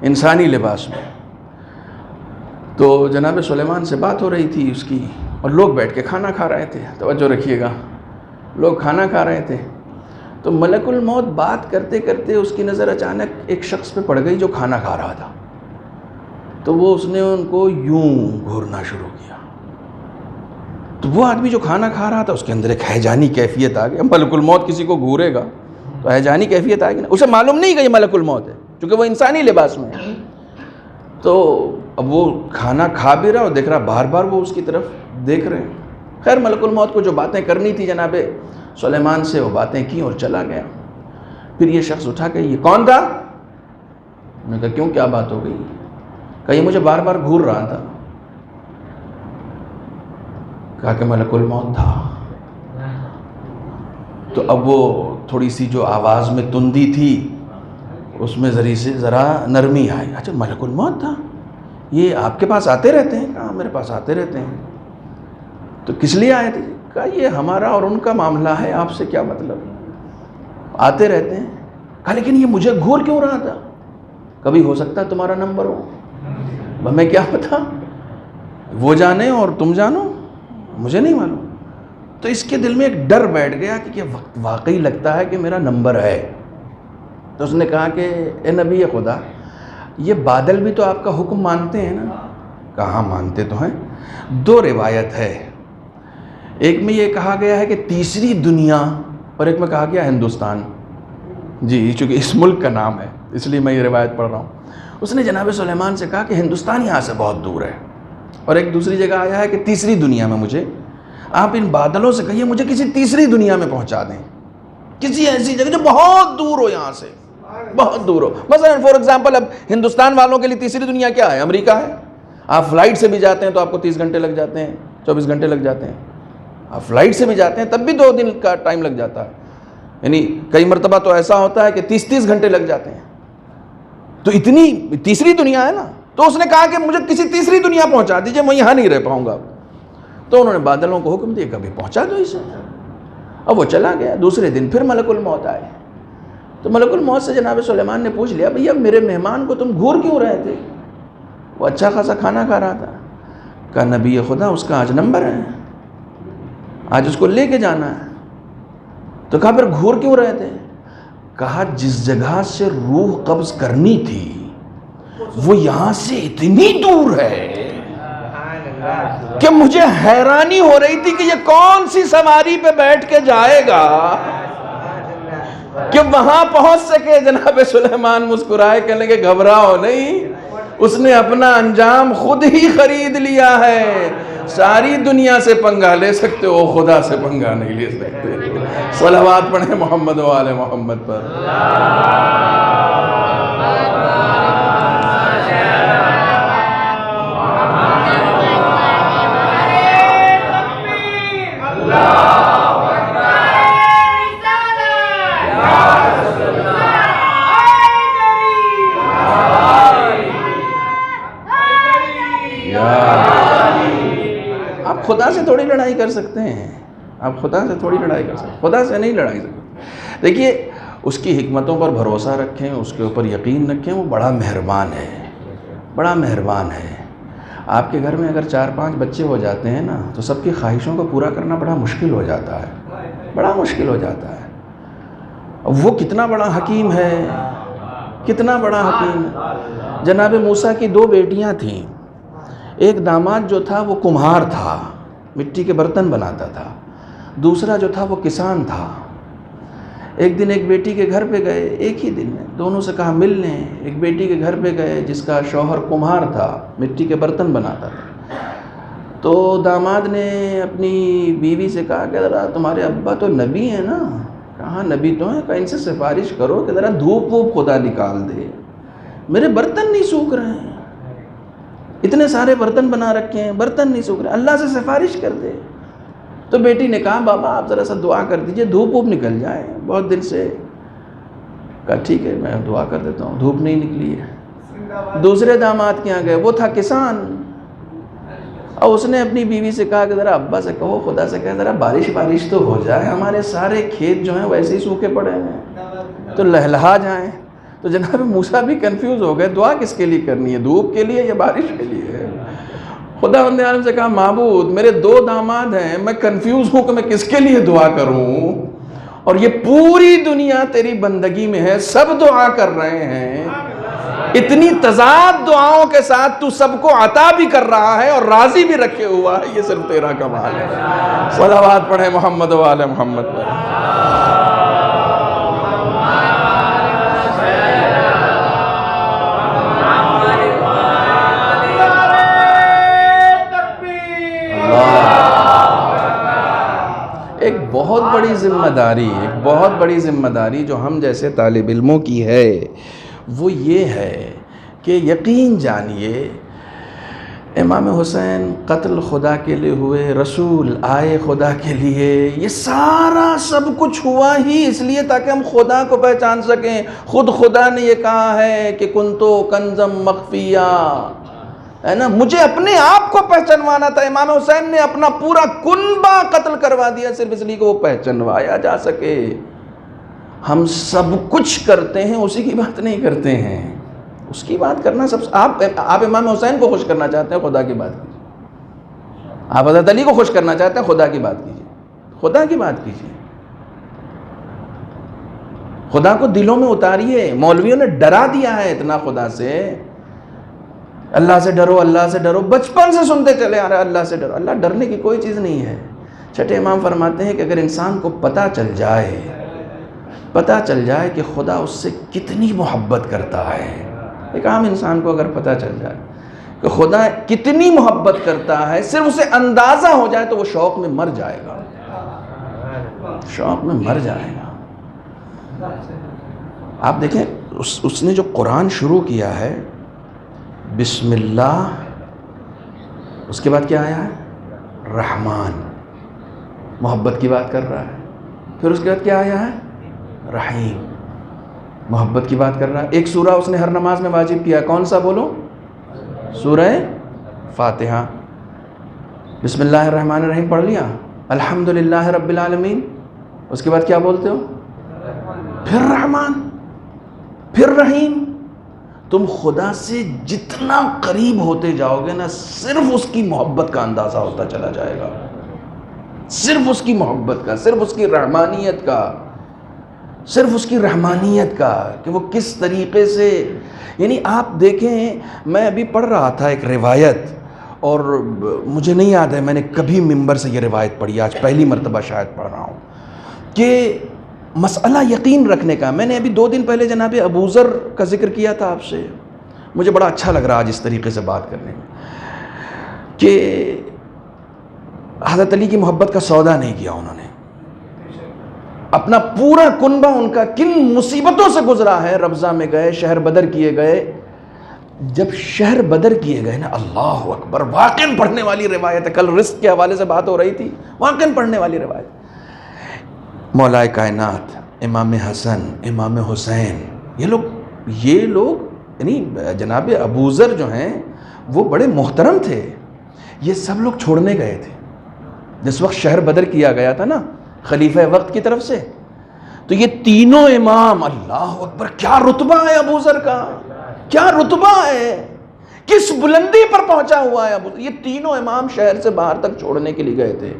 انسانی لباس میں. تو جناب سلیمان سے بات ہو رہی تھی اس کی, اور لوگ بیٹھ کے کھانا کھا رہے تھے. توجہ رکھیے گا, لوگ کھانا کھا رہے تھے. تو ملک الموت بات کرتے کرتے اس کی نظر اچانک ایک شخص پہ پڑ گئی جو کھانا کھا رہا تھا. تو وہ اس نے ان کو یوں گھورنا شروع کیا. تو وہ آدمی جو کھانا کھا رہا تھا اس کے اندر ایک ہیجانی کیفیت آ گئی. ملک الموت کسی کو گھورے گا تو ہیجانی کیفیت آئے گی نا. اسے معلوم نہیں کہ یہ ملک الموت ہے, چونکہ وہ انسانی لباس میں ہے. تو اب وہ کھانا کھا بھی رہا اور دیکھ رہا, بار بار وہ اس کی طرف دیکھ رہے ہیں. خیر ملک الموت کو جو باتیں کرنی تھی جناب سلیمان سے, وہ باتیں کی اور چلا گیا. پھر یہ شخص اٹھا کہ یہ کون تھا؟ میں نے کہا کیوں, کیا بات ہو گئی؟ کہا یہ مجھے بار بار گھور رہا تھا. کہا کہ ملک الموت تھا. تو اب وہ تھوڑی سی جو آواز میں تندی تھی اس میں ذرا نرمی آئی. اچھا ملک الموت تھا, یہ آپ کے پاس آتے رہتے ہیں؟ کہا میرے پاس آتے رہتے ہیں. تو کس لیے آئے تھے؟ کہا یہ ہمارا اور ان کا معاملہ ہے, آپ سے کیا مطلب, آتے رہتے ہیں. کہا لیکن یہ مجھے گھور کیوں رہا تھا؟ کبھی ہو سکتا ہے تمہارا نمبر ہو, ہمیں کیا پتا, وہ جانے اور تم جانو, مجھے نہیں معلوم. تو اس کے دل میں ایک ڈر بیٹھ گیا کہ واقعی لگتا ہے کہ میرا نمبر ہے. تو اس نے کہا کہ اے نبی خدا, یہ بادل بھی تو آپ کا حکم مانتے ہیں نا؟ کہاں مانتے تو ہیں. دو روایت ہے, ایک میں یہ کہا گیا ہے کہ تیسری دنیا, اور ایک میں کہا گیا ہندوستان. جی چونکہ اس ملک کا نام ہے اس لیے میں یہ روایت پڑھ رہا ہوں. اس نے جناب سلیمان سے کہا کہ ہندوستان یہاں سے بہت دور ہے, اور ایک دوسری جگہ آیا ہے کہ تیسری دنیا میں مجھے, آپ ان بادلوں سے کہیے مجھے کسی تیسری دنیا میں پہنچا دیں, کسی ایسی جگہ جو بہت دور ہو, یہاں سے بہت دور ہو. مثلا فار ایگزامپل اب ہندوستان والوں کے لیے تیسری دنیا کیا ہے؟ امریکہ ہے. آپ فلائٹ سے بھی جاتے ہیں تو آپ کو 30 گھنٹے لگ جاتے ہیں, 24 گھنٹے لگ جاتے ہیں. آپ فلائٹ سے بھی جاتے ہیں تب بھی 2 دن کا ٹائم لگ جاتا ہے, یعنی کئی مرتبہ تو ایسا ہوتا ہے کہ 30 گھنٹے لگ جاتے ہیں. تو اتنی تیسری دنیا ہے نا. تو اس نے کہا کہ مجھے کسی تیسری دنیا پہنچا دیجئے, میں یہاں نہیں رہ پاؤں گا. تو انہوں نے بادلوں کو حکم دیا کبھی پہنچا دو اسے. اب وہ چلا گیا. دوسرے دن پھر ملک الموت آئے. تو ملک الموت سے جناب سلیمان نے پوچھ لیا بھئی اب میرے مہمان کو تم گھور کیوں رہے تھے؟ وہ اچھا خاصا کھانا کھا رہا تھا. کہا نبی خدا اس کا آج نمبر ہے, آج اس کو لے کے جانا ہے. تو کہا پھر گھور کیوں رہے تھے؟ کہا جس جگہ سے روح قبض کرنی تھی وہ یہاں سے اتنی دور ہے کہ مجھے حیرانی ہو رہی تھی کہ یہ کون سی سواری پہ بیٹھ کے جائے گا کہ وہاں پہنچ سکے. جناب سلیمان مسکرائے کہنے کہ گھبراؤ نہیں, اس نے اپنا انجام خود ہی خرید لیا ہے. ساری دنیا سے پنگا لے سکتے ہو, خدا سے پنگا نہیں لے سکتے. صلوات پڑھیں محمد و آل محمد پر. آپ خدا سے تھوڑی لڑائی کر سکتے ہیں, آپ خدا سے تھوڑی لڑائی کر سکتے ہیں, خدا سے نہیں لڑائی سکتے. دیکھیے اس کی حکمتوں پر بھروسہ رکھیں، اس کے اوپر یقین رکھیں، وہ بڑا مہربان ہے، بڑا مہربان ہے۔ آپ کے گھر میں اگر 4-5 بچے ہو جاتے ہیں نا تو سب کی خواہشوں کو پورا کرنا بڑا مشکل ہو جاتا ہے، بڑا مشکل ہو جاتا ہے۔ وہ کتنا بڑا حکیم ہے، کتنا بڑا حکیم ہے۔ جناب موسیٰ کی 2 بیٹیاں تھیں، ایک داماد جو تھا وہ کمہار تھا، مٹی کے برتن بناتا تھا، دوسرا جو تھا وہ کسان تھا۔ ایک دن ایک بیٹی کے گھر پہ گئے، ایک ہی دن میں دونوں سے کہا مل لیں۔ ایک بیٹی کے گھر پہ گئے جس کا شوہر کمہار تھا، مٹی کے برتن بناتا تھا۔ تو داماد نے اپنی بیوی سے کہا کہ ذرا تمہارے ابا تو نبی ہیں نا؟ کہا نبی تو ہیں، کہ ان سے سفارش کرو کہ ذرا دھوپ ووپ خدا نکال دے، میرے برتن نہیں سوکھ رہے ہیں، اتنے سارے برتن بنا رکھے ہیں، برتن نہیں سوکھ رہے، اللہ سے سفارش کر دے۔ تو بیٹی نے کہا بابا آپ ذرا سا دعا کر دیجئے دھوپ ووپ نکل جائے، بہت دن سے۔ کہا ٹھیک ہے میں دعا کر دیتا ہوں، دھوپ نہیں نکلی ہے۔ دوسرے داماد کے یہاں گئے، وہ تھا کسان، اور اس نے اپنی بیوی سے کہا کہ ذرا ابا سے کہو، خدا سے کہے ذرا بارش تو ہو جائے، ہمارے سارے کھیت جو ہیں ویسے ہی سوکھے پڑے ہیں، تو لہلہا جائیں۔ تو جناب موسیٰ بھی کنفیوز ہو گئے، دعا کس کے لیے کرنی ہے، دھوپ کے لیے یا بارش کے لیے؟ خدا بند عالم سے کہا معبود میرے 2 داماد ہیں، میں کنفیوز ہوں کہ میں کس کے لیے دعا کروں، اور یہ پوری دنیا تیری بندگی میں ہے، سب دعا کر رہے ہیں، اتنی تضاد دعاؤں کے ساتھ تو سب کو عطا بھی کر رہا ہے اور راضی بھی رکھے ہوا ہے، یہ صرف تیرا کمال ہے۔ صلوات پڑھیں محمد و آل محمد پر۔ ایک بہت بڑی ذمہ داری جو ہم جیسے طالب علموں کی ہے وہ یہ ہے کہ یقین جانیے امام حسین قتل خدا کے لیے ہوئے، رسول آئے خدا کے لیے، یہ سارا سب کچھ ہوا ہی اس لیے تاکہ ہم خدا کو پہچان سکیں۔ خود خدا نے یہ کہا ہے کہ کنتو کنزم مخفیہ، ہے نا، مجھے اپنے آپ کو پہچانوانا تھا۔ امام حسین نے اپنا پورا کنبہ قتل کروا دیا صرف اس لیے کہ وہ پہچانوایا جا سکے۔ ہم سب کچھ کرتے ہیں، اسی کی بات نہیں کرتے ہیں، اس کی بات کرنا آپ امام حسین کو خوش کرنا چاہتے ہیں، خدا کی بات کیجیے۔ آپ حضرت علی کو خوش کرنا چاہتے ہیں، خدا کی بات کیجیے، خدا کی بات کیجیے، خدا کو دلوں میں اتاریے۔ مولویوں نے ڈرا دیا ہے اتنا خدا سے، اللہ سے ڈرو، اللہ سے ڈرو، بچپن سے سنتے چلے آ رہے اللہ سے ڈرو۔ اللہ ڈرنے کی کوئی چیز نہیں ہے۔ چھٹے امام فرماتے ہیں کہ اگر انسان کو پتہ چل جائے کہ خدا اس سے کتنی محبت کرتا ہے، ایک عام انسان کو اگر پتہ چل جائے کہ خدا کتنی محبت کرتا ہے، صرف اسے اندازہ ہو جائے تو وہ شوق میں مر جائے گا، شوق میں مر جائے گا۔ آپ دیکھیں اس نے جو قرآن شروع کیا ہے بسم اللہ، اس کے بعد کیا آیا ہے؟ رحمان، محبت کی بات کر رہا ہے۔ پھر اس کے بعد کیا آیا ہے؟ رحیم، محبت کی بات کر رہا ہے۔ ایک سورہ اس نے ہر نماز میں واجب کیا، کون سا بولو؟ سورہ فاتحہ۔ بسم اللہ الرحمن الرحیم پڑھ لیا، الحمدللہ رب العالمین، اس کے بعد کیا بولتے ہو؟ پھر رحمان، پھر رحیم۔ تم خدا سے جتنا قریب ہوتے جاؤ گے نا، صرف اس کی محبت کا اندازہ ہوتا چلا جائے گا، صرف اس کی محبت کا، صرف اس کی رحمانیت کا، صرف اس کی رحمانیت کا، کہ وہ کس طریقے سے، یعنی آپ دیکھیں، میں ابھی پڑھ رہا تھا ایک روایت، اور مجھے نہیں یاد ہے میں نے کبھی ممبر سے یہ روایت پڑھی، آج پہلی مرتبہ شاید پڑھ رہا ہوں، کہ مسئلہ یقین رکھنے کا۔ میں نے ابھی 2 دن پہلے جناب ابوذر کا ذکر کیا تھا آپ سے، مجھے بڑا اچھا لگ رہا آج اس طریقے سے بات کرنے میں، کہ حضرت علی کی محبت کا سودا نہیں کیا انہوں نے، اپنا پورا کنبہ ان کا کن مصیبتوں سے گزرا ہے۔ ربضہ میں گئے، شہر بدر کیے گئے، جب شہر بدر کیے گئے نا، اللہ اکبر، واقعاً پڑھنے والی روایت ہے، کل رزق کے حوالے سے بات ہو رہی تھی، واقعاً پڑھنے والی روایت۔ مولا کائنات، امام حسن، امام حسین، یہ لوگ یعنی جناب ابوذر جو ہیں وہ بڑے محترم تھے، یہ سب لوگ چھوڑنے گئے تھے جس وقت شہر بدر کیا گیا تھا نا خلیفہ وقت کی طرف سے، تو یہ تینوں امام، اللہ اکبر، کیا رتبہ ہے ابو ذر کا، کیا رتبہ ہے، کس بلندی پر پہنچا ہوا ہے ابو ذر۔ یہ تینوں امام شہر سے باہر تک چھوڑنے کے لیے گئے تھے،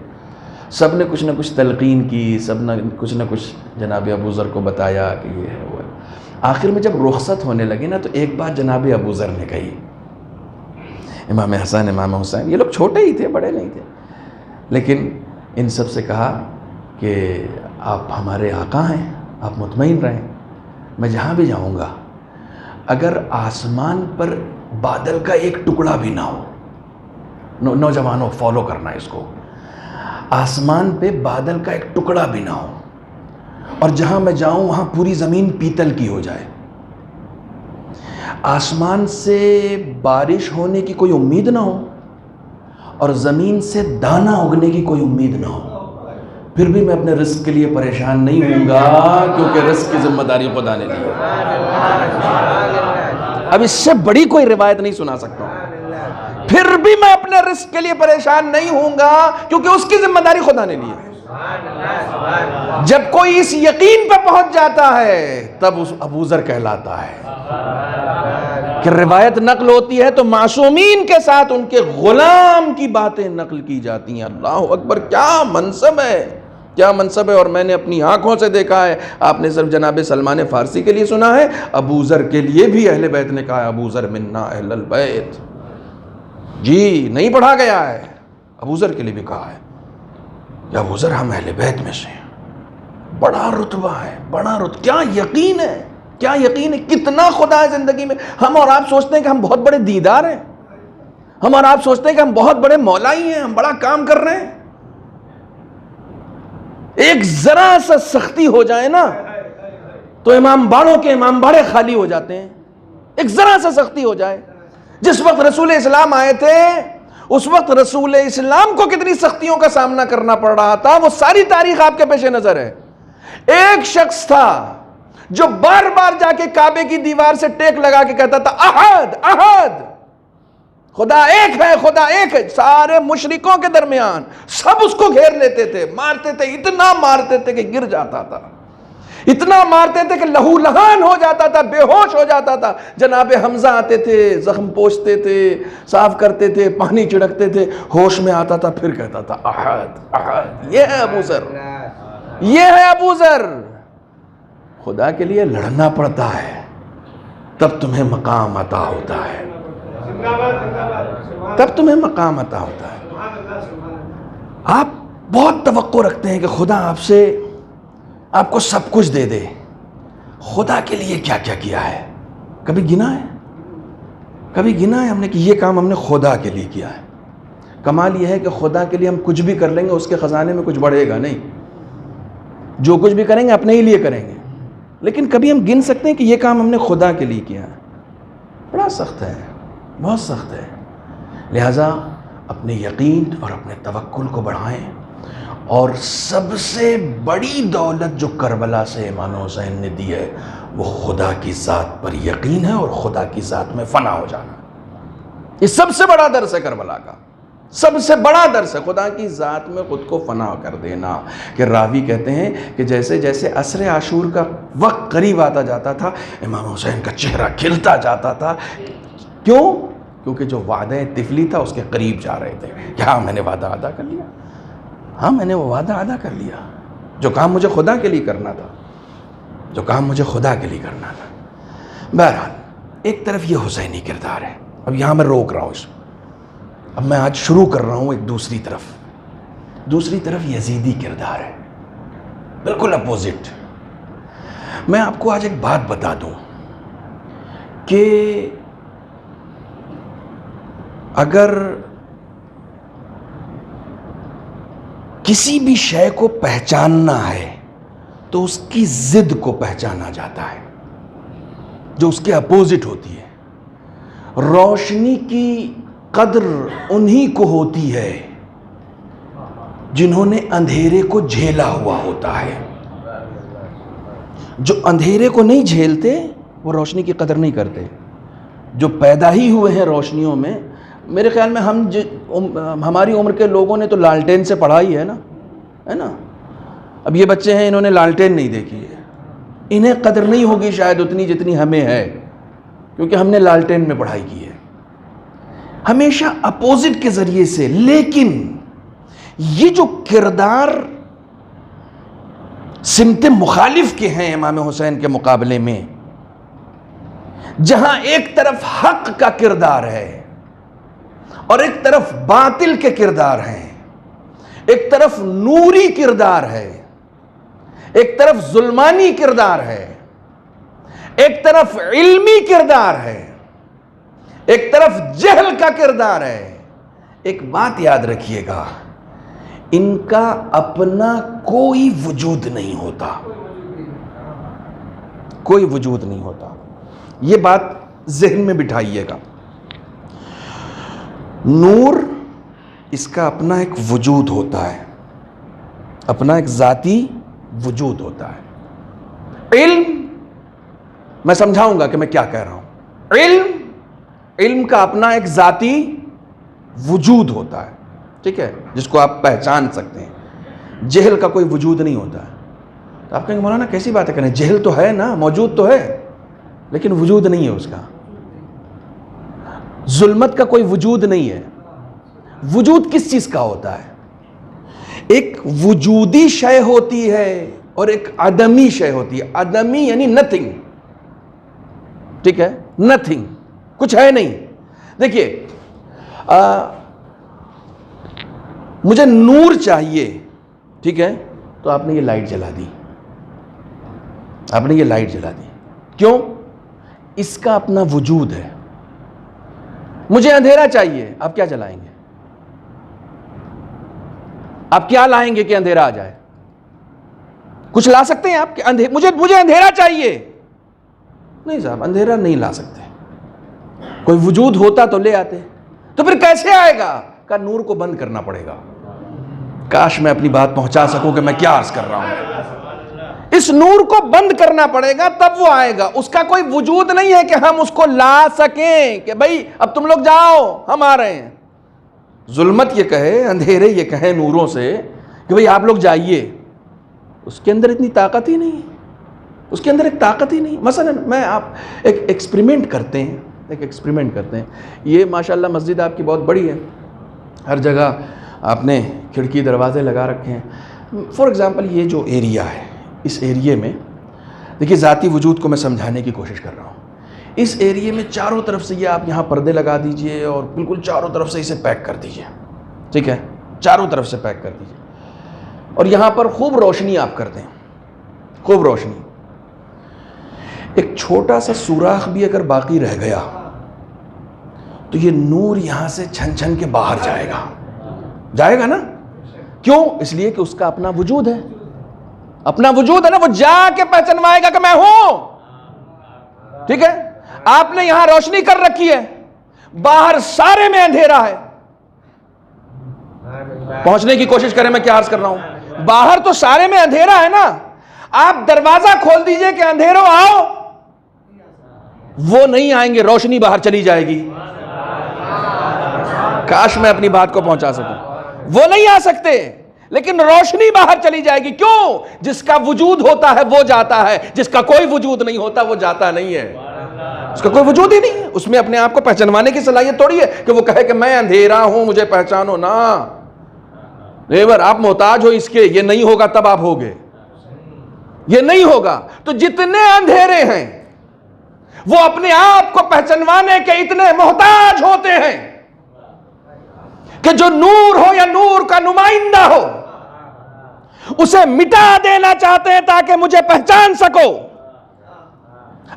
سب نے کچھ نہ کچھ تلقین کی، سب نے کچھ نہ کچھ جناب ابو ذر کو بتایا کہ یہ ہے وہ ہے۔ آخر میں جب رخصت ہونے لگی نا تو ایک بات جناب ابو ذر نے کہی، امام حسن امام حسین یہ لوگ چھوٹے ہی تھے، بڑے نہیں تھے، لیکن ان سب سے کہا کہ آپ ہمارے آقا ہیں، آپ مطمئن رہیں، میں جہاں بھی جاؤں گا اگر آسمان پر بادل کا ایک ٹکڑا بھی نہ ہو، نوجوانوں فالو کرنا اس کو، آسمان پہ بادل کا ایک ٹکڑا بھی نہ ہو، اور جہاں میں جاؤں وہاں پوری زمین پیتل کی ہو جائے، آسمان سے بارش ہونے کی کوئی امید نہ ہو اور زمین سے دانہ اگنے کی کوئی امید نہ ہو، پھر بھی میں اپنے رزق کے لیے پریشان نہیں ہوں گا، کیونکہ رزق کی ذمہ داری خدا نے لی ہے۔ اب اس سے بڑی کوئی روایت نہیں سنا سکتا ہوں، پھر بھی میں اپنے رزق کے لیے پریشان نہیں ہوں گا کیونکہ اس کی ذمہ داری خدا نے لی ہے۔ جب کوئی اس یقین پہ پہنچ جاتا ہے تب اس ابو ذر کہلاتا ہے کہ روایت نقل ہوتی ہے تو معصومین کے ساتھ ان کے غلام کی باتیں نقل کی جاتی ہیں۔ اللہ اکبر، کیا منصب ہے، کیا منصب ہے، اور میں نے اپنی آنکھوں سے دیکھا ہے۔ آپ نے صرف جناب سلمان فارسی کے لیے سنا ہے، ابو ذر کے لیے بھی اہل بیت نے کہا ہے ابو ذر منا اہل البیت، جی نہیں پڑھا گیا ہے، ابو ذر کے لیے بھی کہا ہے کہ ابو ذر ہم اہل بیت میں سے ہیں۔ بڑا رتبہ ہے، بڑا رتبہ، کیا یقین ہے، کیا یقین ہے، کتنا خدا ہے زندگی میں۔ ہم اور آپ سوچتے ہیں کہ ہم بہت بڑے دیدار ہیں، ہم اور آپ سوچتے ہیں کہ ہم بہت بڑے مولائی ہیں، ہم بڑا کام کر رہے ہیں۔ ایک ذرا سا سختی ہو جائے نا تو امام باڑوں کے امام باڑے خالی ہو جاتے ہیں، ایک ذرا سا سختی ہو جائے۔ جس وقت رسول اسلام آئے تھے اس وقت رسول اسلام کو کتنی سختیوں کا سامنا کرنا پڑ رہا تھا، وہ ساری تاریخ آپ کے پیش نظر ہے۔ ایک شخص تھا جو بار بار جا کے کعبے کی دیوار سے ٹیک لگا کے کہتا تھا احد احد، خدا ایک ہے، خدا ایک ہے۔ سارے مشرکوں کے درمیان سب اس کو گھیر لیتے تھے، مارتے تھے، اتنا مارتے تھے کہ گر جاتا تھا، اتنا مارتے تھے کہ لہو لہان ہو جاتا تھا، بے ہوش ہو جاتا تھا۔ جناب حمزہ آتے تھے، زخم پوچھتے تھے، صاف کرتے تھے، پانی چھڑکتے تھے، ہوش میں آتا تھا، پھر کہتا تھا احد احد۔ یہ ہے ابو ذر، یہ ہے ابو ذر۔ خدا کے لیے لڑنا پڑتا ہے تب تمہیں مقام عطا ہوتا ہے، تب تمہیں مقام عطا ہوتا ہے۔ آپ بہت توقع رکھتے ہیں کہ خدا آپ کو سب کچھ دے دے، خدا کے لیے کیا کیا کیا ہے؟ کبھی گنا ہے؟ کبھی گنا ہے ہم نے کہ یہ کام ہم نے خدا کے لیے کیا ہے؟ کمال یہ ہے کہ خدا کے لیے ہم کچھ بھی کر لیں گے اس کے خزانے میں کچھ بڑھے گا نہیں، جو کچھ بھی کریں گے اپنے ہی لیے کریں گے، لیکن کبھی ہم گن سکتے ہیں کہ یہ کام ہم نے خدا کے لیے کیا ہے؟ بڑا سخت ہے، بہت سخت ہے۔ لہٰذا اپنے یقین اور اپنے توکل کو بڑھائیں، اور سب سے بڑی دولت جو کربلا سے امام حسین نے دی ہے وہ خدا کی ذات پر یقین ہے اور خدا کی ذات میں فنا ہو جانا۔ یہ سب سے بڑا درس ہے کربلا کا، سب سے بڑا درس ہے، خدا کی ذات میں خود کو فنا کر دینا۔ کہ راوی کہتے ہیں کہ جیسے جیسے عصر عاشور کا وقت قریب آتا جاتا تھا امام حسین کا چہرہ کھلتا جاتا تھا۔ کیوں؟ کیونکہ جو وعدہ طفلی تھا اس کے قریب جا رہے تھے کہ ہاں میں نے وعدہ ادا کر لیا، ہاں میں نے وہ وعدہ ادا کر لیا، جو کام مجھے خدا کے لیے کرنا تھا، جو کام مجھے خدا کے لیے کرنا تھا۔ بہرحال ایک طرف یہ حسینی کردار ہے، اب یہاں میں روک رہا ہوں اس کو، اب میں آج شروع کر رہا ہوں ایک دوسری طرف یزیدی کردار ہے، بالکل اپوزٹ۔ میں آپ کو آج ایک بات بتا دوں کہ اگر کسی بھی شے کو پہچاننا ہے تو اس کی ضد کو پہچانا جاتا ہے جو اس کے اپوزٹ ہوتی ہے۔ روشنی کی قدر انہی کو ہوتی ہے جنہوں نے اندھیرے کو جھیلا ہوا ہوتا ہے۔ جو اندھیرے کو نہیں جھیلتے وہ روشنی کی قدر نہیں کرتے۔ جو پیدا ہی ہوئے ہیں روشنیوں میں، میرے خیال میں ہماری عمر کے لوگوں نے تو لالٹین سے پڑھا ہی ہے نا، اب یہ بچے ہیں، انہوں نے لالٹین نہیں دیکھی ہے، انہیں قدر نہیں ہوگی شاید اتنی جتنی ہمیں ہے، کیونکہ ہم نے لالٹین میں پڑھائی کی ہے، ہمیشہ اپوزٹ کے ذریعے سے۔ لیکن یہ جو کردار سمت مخالف کے ہیں امام حسین کے مقابلے میں، جہاں ایک طرف حق کا کردار ہے اور ایک طرف باطل کے کردار ہیں، ایک طرف نوری کردار ہے، ایک طرف ظلمانی کردار ہے، ایک طرف علمی کردار ہے، ایک طرف جہل کا کردار ہے، ایک بات یاد رکھیے گا، ان کا اپنا کوئی وجود نہیں ہوتا، کوئی وجود نہیں ہوتا، یہ بات ذہن میں بٹھائیے گا۔ نور اس کا اپنا ایک وجود ہوتا ہے، اپنا ایک ذاتی وجود ہوتا ہے۔ علم، میں سمجھاؤں گا کہ میں کیا کہہ رہا ہوں۔ علم کا اپنا ایک ذاتی وجود ہوتا ہے، ٹھیک ہے، جس کو آپ پہچان سکتے ہیں۔ جہل کا کوئی وجود نہیں ہوتا ہے۔ تو آپ کہیں گے مولانا کیسی بات ہے، کہنے جہل تو ہے نا، موجود تو ہے، لیکن وجود نہیں ہے اس کا۔ ظلمت کا کوئی وجود نہیں ہے۔ وجود کس چیز کا ہوتا ہے؟ ایک وجودی شے ہوتی ہے اور ایک عدمی شے ہوتی ہے۔ عدمی یعنی نتھنگ، ٹھیک ہے، نتھنگ، کچھ ہے نہیں۔ دیکھیے مجھے نور چاہیے، ٹھیک ہے، تو آپ نے یہ لائٹ جلا دی، آپ نے یہ لائٹ جلا دی، کیوں؟ اس کا اپنا وجود ہے۔ مجھے اندھیرا چاہیے، آپ کیا جلائیں گے؟ آپ کیا لائیں گے کہ اندھیرا آ جائے؟ کچھ لا سکتے ہیں آپ کہ مجھے اندھیرا چاہیے؟ نہیں صاحب، اندھیرا نہیں لا سکتے۔ کوئی وجود ہوتا تو لے آتے، تو پھر کیسے آئے گا؟ کہ نور کو بند کرنا پڑے گا۔ کاش میں اپنی بات پہنچا سکوں کہ میں کیا عرض کر رہا ہوں۔ اس نور کو بند کرنا پڑے گا تب وہ آئے گا۔ اس کا کوئی وجود نہیں ہے کہ ہم اس کو لا سکیں کہ بھئی اب تم لوگ جاؤ، ہم آ رہے ہیں۔ ظلمت یہ کہے، اندھیرے یہ کہیں نوروں سے کہ بھئی آپ لوگ جائیے، اس کے اندر اتنی طاقت ہی نہیں، اس کے اندر ایک طاقت ہی نہیں۔ مثلا آپ ایک ایکسپریمنٹ کرتے ہیں، یہ ماشاءاللہ مسجد آپ کی بہت بڑی ہے، ہر جگہ آپ نے کھڑکی دروازے لگا رکھے ہیں۔ فار ایگزامپل یہ جو ایریا ہے، اس ایریے میں دیکھیے ذاتی وجود کو میں سمجھانے کی کوشش کر رہا ہوں۔ اس ایریے میں چاروں طرف سے یہ آپ یہاں پردے لگا دیجئے اور بالکل چاروں طرف سے اسے پیک کر دیجئے، ٹھیک ہے، چاروں طرف سے پیک کر دیجئے، اور یہاں پر خوب روشنی آپ کر دیں، خوب روشنی۔ ایک چھوٹا سا سوراخ بھی اگر باقی رہ گیا تو یہ نور یہاں سے چھن چھن کے باہر جائے گا نا؟ کیوں؟ اس لیے کہ اس کا اپنا وجود ہے، اپنا وجود ہے نا، وہ جا کے پہچنوائے گا کہ میں ہوں، ٹھیک ہے۔ آپ نے یہاں روشنی کر رکھی ہے، باہر سارے میں اندھیرا ہے۔ پہنچنے کی کوشش کریں میں کیا عرض کر رہا ہوں۔ باہر تو سارے میں اندھیرا ہے نا، آپ دروازہ کھول دیجئے کہ اندھیروں آؤ، وہ نہیں آئیں گے، روشنی باہر چلی جائے گی۔ کاش میں اپنی بات کو پہنچا سکوں۔ وہ نہیں آ سکتے، لیکن روشنی باہر چلی جائے گی۔ کیوں؟ جس کا وجود ہوتا ہے وہ جاتا ہے، جس کا کوئی وجود نہیں ہوتا وہ جاتا نہیں ہے۔ اس کا کوئی وجود ہی نہیں ہے، اس میں اپنے آپ کو پہچانوانے کی صلاحیت تھوڑی ہے کہ وہ کہے کہ میں اندھیرا ہوں مجھے پہچانو نا۔ نیبر آپ محتاج ہو اس کے، یہ نہیں ہوگا تب آپ ہوگے، یہ نہیں ہوگا۔ تو جتنے اندھیرے ہیں وہ اپنے آپ کو پہچانوانے کے اتنے محتاج ہوتے ہیں کہ جو نور ہو یا نور کا نمائندہ ہو اسے مٹا دینا چاہتے ہیں تاکہ مجھے پہچان سکو۔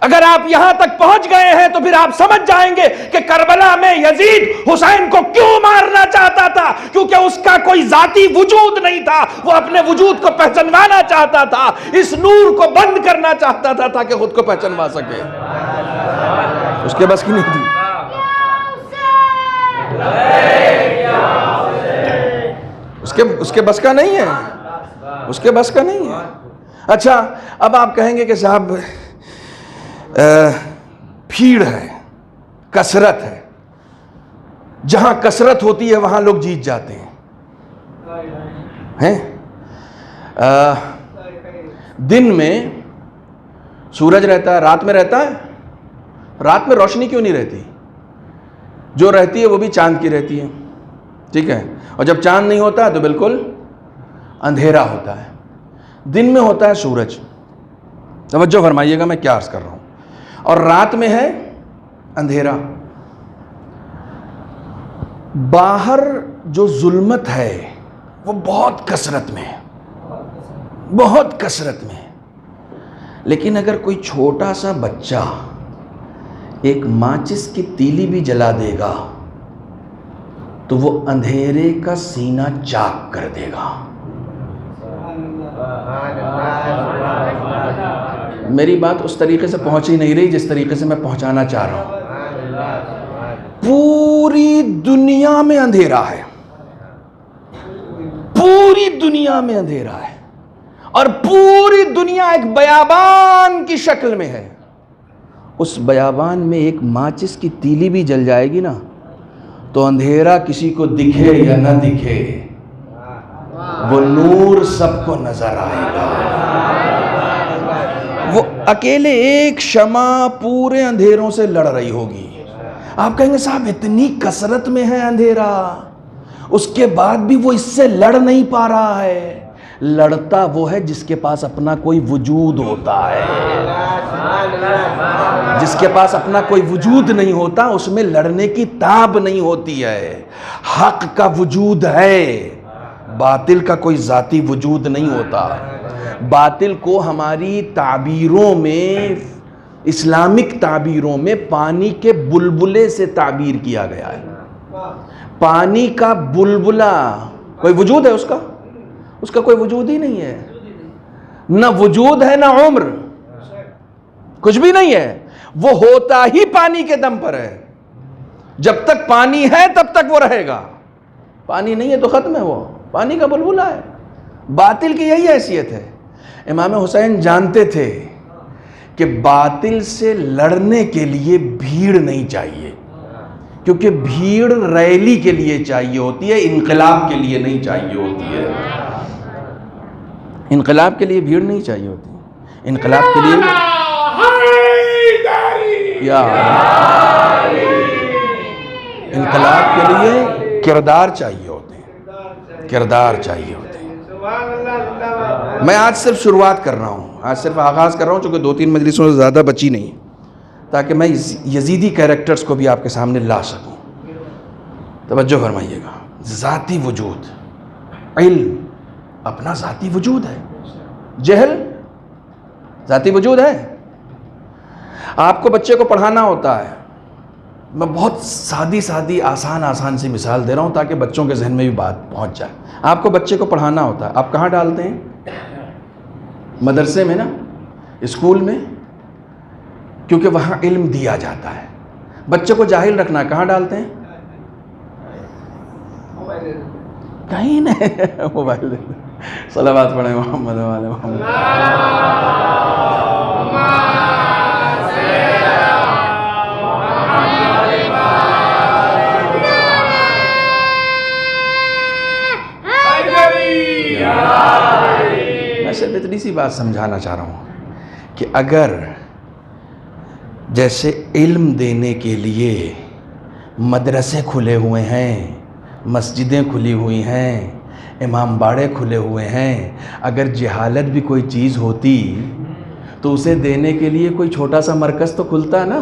اگر آپ یہاں تک پہنچ گئے ہیں تو پھر آپ سمجھ جائیں گے کہ کربلا میں یزید حسین کو کیوں مارنا چاہتا تھا، کیونکہ اس کا کوئی ذاتی وجود نہیں تھا، وہ اپنے وجود کو پہچانوانا چاہتا تھا، اس نور کو بند کرنا چاہتا تھا تاکہ خود کو پہچانوا سکے۔ اس کے بس کی نہیں تھی، اس کے بس کا نہیں ہے، اس کے بس کا نہیں ہے۔ اچھا اب آپ کہیں گے کہ صاحب بھیڑ ہے، کثرت ہے، جہاں کثرت ہوتی ہے وہاں لوگ جیت جاتے ہیں۔ دن میں سورج رہتا ہے، رات میں رہتا ہے؟ رات میں روشنی کیوں نہیں رہتی؟ جو رہتی ہے وہ بھی چاند کی رہتی ہے، ٹھیک ہے؟ اور جب چاند نہیں ہوتا ہے تو بالکل اندھیرا ہوتا ہے۔ دن میں ہوتا ہے سورج، توجہ فرمائیے گا میں کیا عرض کر رہا ہوں، اور رات میں ہے اندھیرا۔ باہر جو ظلمت ہے وہ بہت کثرت میں ہے، بہت کثرت میں ہے، لیکن اگر کوئی چھوٹا سا بچہ ایک ماچس کی تیلی بھی جلا دے گا تو وہ اندھیرے کا سینہ چاک کر دے گا۔ میری بات اس طریقے سے پہنچ ہی نہیں رہی جس طریقے سے میں پہنچانا چاہ رہا ہوں۔ پوری دنیا میں اندھیرا ہے، پوری دنیا میں اندھیرا ہے، اور پوری دنیا ایک بیابان کی شکل میں ہے۔ اس بیابان میں ایک ماچس کی تیلی بھی جل جائے گی نا تو اندھیرا کسی کو دکھے یا نہ دکھے وہ نور سب کو نظر آئے گا۔ وہ اکیلے ایک شمع پورے اندھیروں سے لڑ رہی ہوگی۔ آپ کہیں گے صاحب اتنی کثرت میں ہے اندھیرا، اس کے بعد بھی وہ اس سے لڑ نہیں پا رہا ہے۔ لڑتا وہ ہے جس کے پاس اپنا کوئی وجود ہوتا ہے، جس کے پاس اپنا کوئی وجود نہیں ہوتا اس میں لڑنے کی تاب نہیں ہوتی ہے۔ حق کا وجود ہے، باطل کا کوئی ذاتی وجود نہیں ہوتا۔ باطل کو ہماری تعبیروں میں، اسلامک تعبیروں میں پانی کے بلبلے سے تعبیر کیا گیا ہے۔ پانی کا بلبلا کوئی وجود ہے اس کا کوئی وجود ہی نہیں ہے، نہ وجود ہے نہ عمر، کچھ بھی نہیں ہے، وہ ہوتا ہی پانی کے دم پر ہے۔ جب تک پانی ہے تب تک وہ رہے گا، پانی نہیں ہے تو ختم ہے، وہ پانی کا بلبلا ہے۔ باطل کی یہی حیثیت ہے۔ امام حسین جانتے تھے کہ باطل سے لڑنے کے لیے بھیڑ نہیں چاہیے، کیونکہ بھیڑ ریلی کے لیے چاہیے ہوتی ہے، انقلاب کے لیے نہیں چاہیے ہوتی ہے۔ انقلاب کے لیے بھیڑ نہیں چاہیے ہوتی، انقلاب کے لیے انقلاب کے لیے کردار چاہیے ہوتے ہیں، کردار چاہیے ہوتے ہیں۔ میں آج صرف شروعات کر رہا ہوں، آج صرف آغاز کر رہا ہوں، چونکہ 2-3 مجلسوں سے زیادہ بچی نہیں، تاکہ میں یزیدی کیریکٹرز کو بھی آپ کے سامنے لا سکوں۔ توجہ فرمائیے گا، ذاتی وجود، علم اپنا ذاتی وجود ہے، جہل ذاتی وجود ہے۔ آپ کو بچے کو پڑھانا ہوتا ہے، میں بہت سادی آسان سی مثال دے رہا ہوں تاکہ بچوں کے ذہن میں بھی بات پہنچ جائے۔ آپ کو بچے کو پڑھانا ہوتا ہے، آپ کہاں ڈالتے ہیں؟ مدرسے میں نا، اسکول میں، کیونکہ وہاں علم دیا جاتا ہے۔ بچے کو جاہل رکھنا کہاں ڈالتے ہیں؟ کہیں نہیں، موبائل دے۔ صلوات پڑھیں محمد و آل محمد۔ میں صرف اتنی سی بات سمجھانا چاہ رہا ہوں کہ اگر جیسے علم دینے کے لیے مدرسے کھلے ہوئے ہیں، مسجدیں کھلی ہوئی ہیں، امام باڑے کھلے ہوئے ہیں، اگر جہالت بھی کوئی چیز ہوتی تو اسے دینے کے لیے کوئی چھوٹا سا مرکز تو کھلتا نا،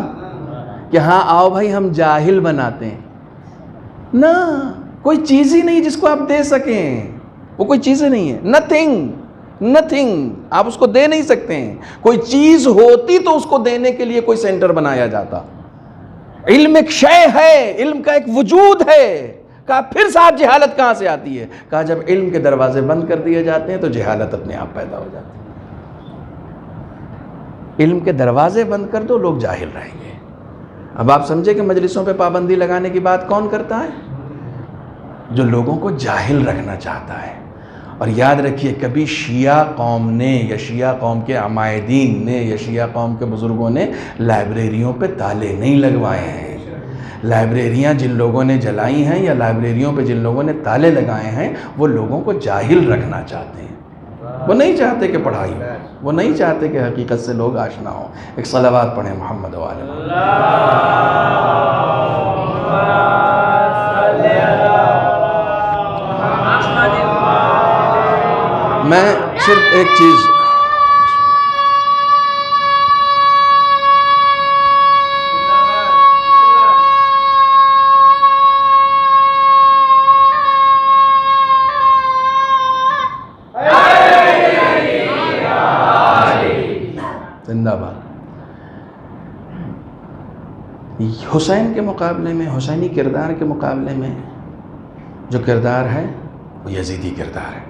کہ ہاں آؤ بھائی ہم جاہل بناتے ہیں نا۔ کوئی چیز ہی نہیں جس کو آپ دے سکیں، وہ کوئی چیز ہی نہیں ہے، نتھنگ آپ اس کو دے نہیں سکتے ہیں۔ کوئی چیز ہوتی تو اس کو دینے کے لیے کوئی سینٹر بنایا جاتا۔ علم ایک شے ہے، علم کا ایک وجود ہے۔ کہا پھر ساتھ جہالت کہاں سے آتی ہے؟ کہا جب علم کے دروازے بند کر دیے جاتے ہیں تو جہالت اپنے آپ پیدا ہو جاتی ہے۔ علم کے دروازے بند کر دو، لوگ جاہل رہیں گے۔ اب آپ سمجھے کہ مجلسوں پہ پابندی لگانے کی بات کون کرتا ہے؟ جو لوگوں کو جاہل رکھنا چاہتا ہے۔ اور یاد رکھیے، کبھی شیعہ قوم نے یا شیعہ قوم کے عمائدین نے یا شیعہ قوم کے بزرگوں نے لائبریریوں پہ تالے نہیں لگوائے ہیں۔ لائبریریاں جن لوگوں نے جلائی ہیں یا لائبریریوں پہ جن لوگوں نے تالے لگائے ہیں وہ لوگوں کو جاہل رکھنا چاہتے ہیں۔ وہ نہیں چاہتے کہ پڑھائی ہو، وہ نہیں چاہتے کہ حقیقت سے لوگ آشنا ہوں۔ ایک صلوات پڑھیں محمد و آل محمد۔ میں صرف ایک چیز زندہ باد۔ حسین کے مقابلے میں، حسینی کردار کے مقابلے میں جو کردار ہے وہ یزیدی کردار ہے۔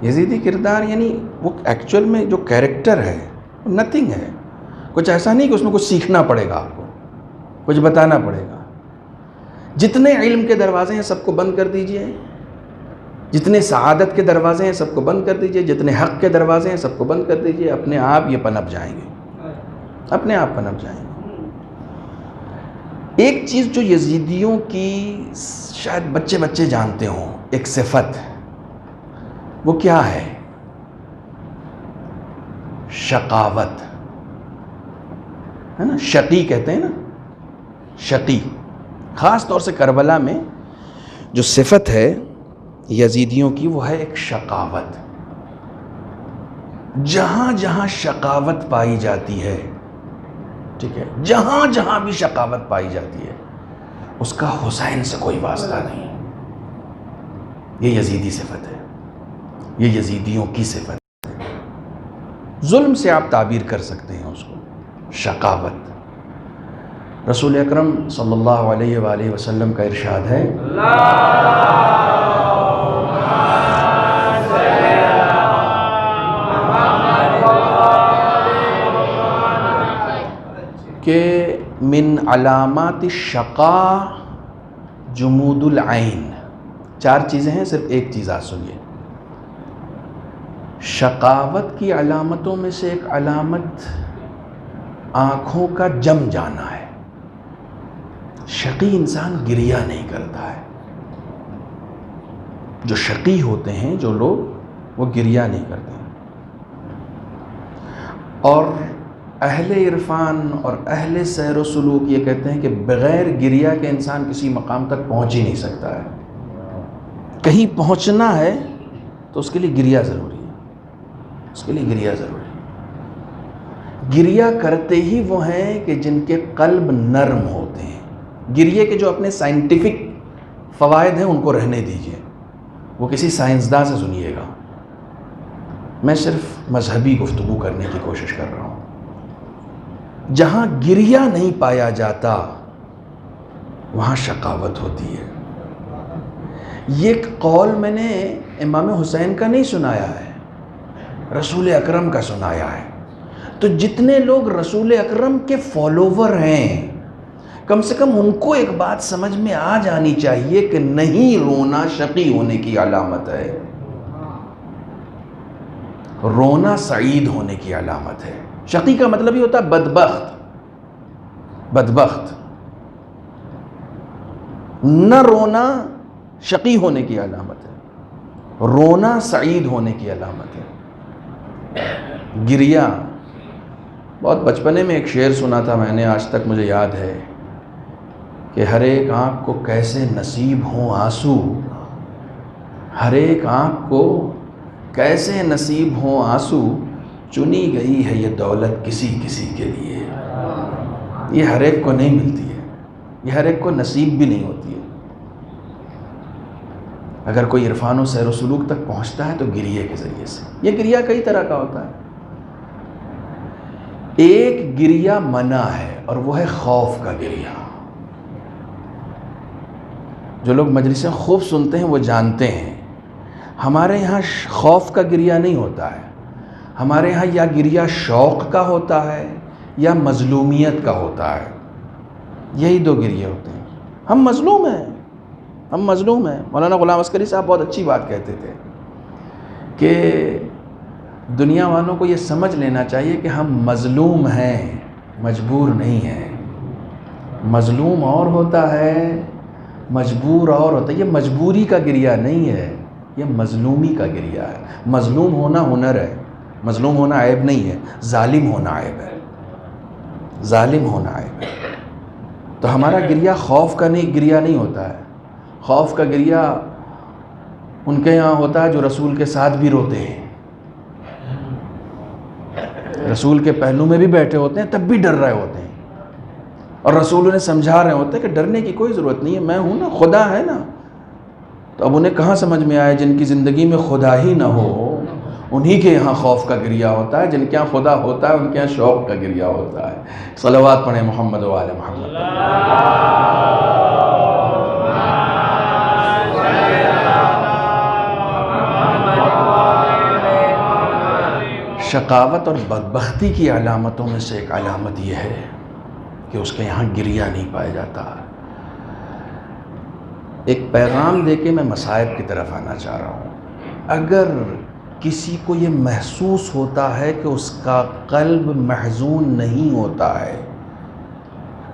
یزیدی کردار یعنی وہ ایکچول میں جو کیریکٹر ہے وہ نتھنگ ہے، کچھ ایسا نہیں کہ اس میں کچھ سیکھنا پڑے گا، آپ کو کچھ بتانا پڑے گا۔ جتنے علم کے دروازے ہیں سب کو بند کر دیجئے، جتنے سعادت کے دروازے ہیں سب کو بند کر دیجئے، جتنے حق کے دروازے ہیں سب کو بند کر دیجئے، اپنے آپ یہ پنپ جائیں گے، اپنے آپ پنپ جائیں گے۔ ایک چیز جو یزیدیوں کی شاید بچے بچے جانتے ہوں، ایک صفت، وہ کیا ہے؟ شقاوت ہے نا، شقی کہتے ہیں نا، شقی۔ خاص طور سے کربلا میں جو صفت ہے یزیدیوں کی وہ ہے ایک شقاوت۔ جہاں جہاں شقاوت پائی جاتی ہے، ٹھیک ہے، جہاں جہاں بھی شقاوت پائی جاتی ہے اس کا حسین سے کوئی واسطہ نہیں۔ یہ یزیدی صفت ہے، یہ یزیدیوں کی صفت ہے۔ ظلم سے آپ تعبیر کر سکتے ہیں اس کو، شقاوت۔ رسول اکرم صلی اللہ علیہ وآلہ وسلم کا ارشاد ہے کہ من علامات الشقاء جمود العین۔ 4 چیزیں ہیں، صرف ایک چیز آج سنیے۔ شقاوت کی علامتوں میں سے ایک علامت آنکھوں کا جم جانا ہے۔ شقی انسان گریہ نہیں کرتا ہے۔ جو شقی ہوتے ہیں جو لوگ، وہ گریہ نہیں کرتے ہیں۔ اور اہل عرفان اور اہل سیر و سلوک یہ کہتے ہیں کہ بغیر گریہ کے انسان کسی مقام تک پہنچ ہی نہیں سکتا ہے۔ کہیں پہنچنا ہے تو اس کے لیے گریہ ضروری ہے، اس کے لیے گریہ ضروری ہے۔ گریہ کرتے ہی وہ ہیں کہ جن کے قلب نرم ہوتے ہیں۔ گریہ کے جو اپنے سائنٹیفک فوائد ہیں ان کو رہنے دیجئے، وہ کسی سائنسداں سے سنیے گا، میں صرف مذہبی گفتگو کرنے کی کوشش کر رہا ہوں۔ جہاں گریہ نہیں پایا جاتا وہاں شقاوت ہوتی ہے۔ یہ قول میں نے امام حسین کا نہیں سنایا ہے، رسول اکرم کا سنایا ہے۔ تو جتنے لوگ رسول اکرم کے فالوور ہیں، کم سے کم ان کو ایک بات سمجھ میں آ جانی چاہیے کہ نہیں رونا شقی ہونے کی علامت ہے، رونا سعید ہونے کی علامت ہے۔ شقی کا مطلب ہی ہوتا ہے بدبخت، بدبخت۔ نہ رونا شقی ہونے کی علامت ہے، رونا سعید ہونے کی علامت ہے۔ گریہ، بہت بچپنے میں ایک شعر سنا تھا میں نے، آج تک مجھے یاد ہے کہ ہر ایک آنکھ کو کیسے نصیب ہوں آنسو، ہر ایک آنکھ کو کیسے نصیب ہوں آنسو، چنی گئی ہے یہ دولت کسی کسی کے لیے۔ یہ ہر ایک کو نہیں ملتی ہے، یہ ہر ایک کو نصیب بھی نہیں ہوتی ہے۔ اگر کوئی عرفان و سیر و سلوک تک پہنچتا ہے تو گریہ کے ذریعے سے۔ یہ گریہ کئی طرح کا ہوتا ہے۔ ایک گریہ منع ہے اور وہ ہے خوف کا گریہ۔ جو لوگ مجلس خوف سنتے ہیں وہ جانتے ہیں، ہمارے یہاں خوف کا گریہ نہیں ہوتا ہے، ہمارے یہاں یا گریہ شوق کا ہوتا ہے یا مظلومیت کا ہوتا ہے۔ یہی 2 گریہ ہوتے ہیں۔ ہم مظلوم ہیں، ہم مظلوم ہیں۔ مولانا غلام عسکری صاحب بہت اچھی بات کہتے تھے کہ دنیا والوں کو یہ سمجھ لینا چاہیے کہ ہم مظلوم ہیں، مجبور نہیں ہیں۔ مظلوم اور ہوتا ہے، مجبور اور ہوتا ہے۔ یہ مجبوری کا گریہ نہیں ہے، یہ مظلومی کا گریہ ہے. مظلوم ہونا ہنر ہے، مظلوم ہونا عیب نہیں ہے، ظالم ہونا عیب ہے، ظالم ہونا عیب ہے. تو ہمارا گریہ خوف کا گریہ نہیں ہوتا ہے. خوف کا گریہ ان کے یہاں ہوتا ہے جو رسول کے ساتھ بھی روتے ہیں، رسول کے پہلو میں بھی بیٹھے ہوتے ہیں تب بھی ڈر رہے ہوتے ہیں، اور رسول انہیں سمجھا رہے ہوتے ہیں کہ ڈرنے کی کوئی ضرورت نہیں ہے، میں ہوں نا، خدا ہے نا. تو اب انہیں کہاں سمجھ میں آئے جن کی زندگی میں خدا ہی نہ ہو انہی کے یہاں خوف کا گریہ ہوتا ہے، جن کے یہاں خدا ہوتا ہے ان کے یہاں شوق کا گریہ ہوتا ہے. صلوات پڑھیں محمد و آل محمد. شقاوت اور بدبختی کی علامتوں میں سے ایک علامت یہ ہے کہ اس کے یہاں گریہ نہیں پایا جاتا. ایک پیغام دے کے میں مصائب کی طرف آنا چاہ رہا ہوں. اگر کسی کو یہ محسوس ہوتا ہے کہ اس کا قلب محزون نہیں ہوتا ہے،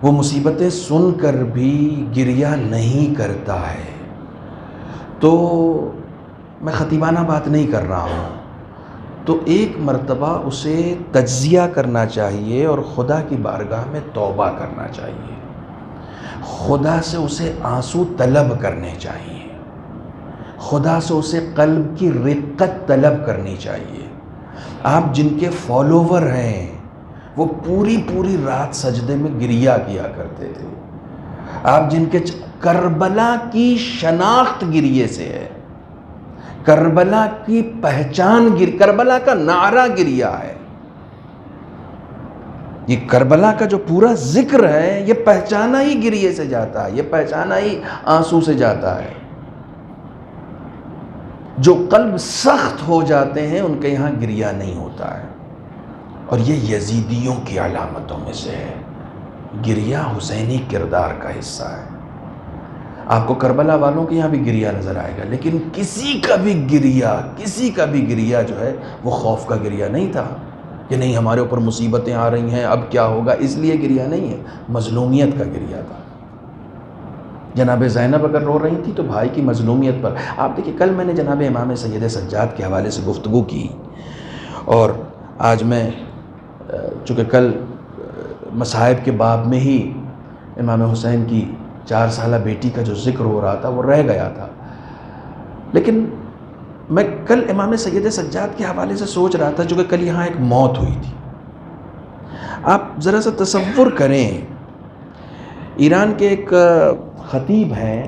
وہ مصیبتیں سن کر بھی گریہ نہیں کرتا ہے، تو میں خطیبانہ بات نہیں کر رہا ہوں، تو ایک مرتبہ اسے تجزیہ کرنا چاہیے اور خدا کی بارگاہ میں توبہ کرنا چاہیے. خدا سے اسے آنسو طلب کرنے چاہیے، خدا سے اسے قلب کی رقت طلب کرنی چاہیے. آپ جن کے فالوور ہیں وہ پوری رات سجدے میں گریہ کیا کرتے تھے. آپ جن کے کربلا کی شناخت گریے سے ہے، کربلا کی پہچان کربلا کا نعرہ گریہ ہے. یہ کربلا کا جو پورا ذکر ہے یہ پہچانا ہی گریے سے جاتا ہے، یہ پہچانا ہی آنسو سے جاتا ہے. جو قلب سخت ہو جاتے ہیں ان کے یہاں گریہ نہیں ہوتا ہے، اور یہ یزیدیوں کی علامتوں میں سے ہے. گریہ حسینی کردار کا حصہ ہے. آپ کو کربلا والوں کے یہاں بھی گریہ نظر آئے گا، لیکن کسی کا بھی گریہ جو ہے وہ خوف کا گریہ نہیں تھا کہ نہیں ہمارے اوپر مصیبتیں آ رہی ہیں اب کیا ہوگا، اس لیے گریہ نہیں ہے، مظلومیت کا گریہ تھا. جناب زینب اگر رو رہی تھی تو بھائی کی مظلومیت پر. آپ دیکھیں کل میں نے جناب امام سید سجاد کے حوالے سے گفتگو کی، اور آج میں چونکہ کل مصائب کے باب میں ہی امام حسین کی 4 سالہ بیٹی کا جو ذکر ہو رہا تھا وہ رہ گیا تھا، لیکن میں کل امام سید سجاد کے حوالے سے سوچ رہا تھا چونکہ کل یہاں ایک موت ہوئی تھی. آپ ذرا سا تصور کریں، ایران کے ایک خطیب ہیں،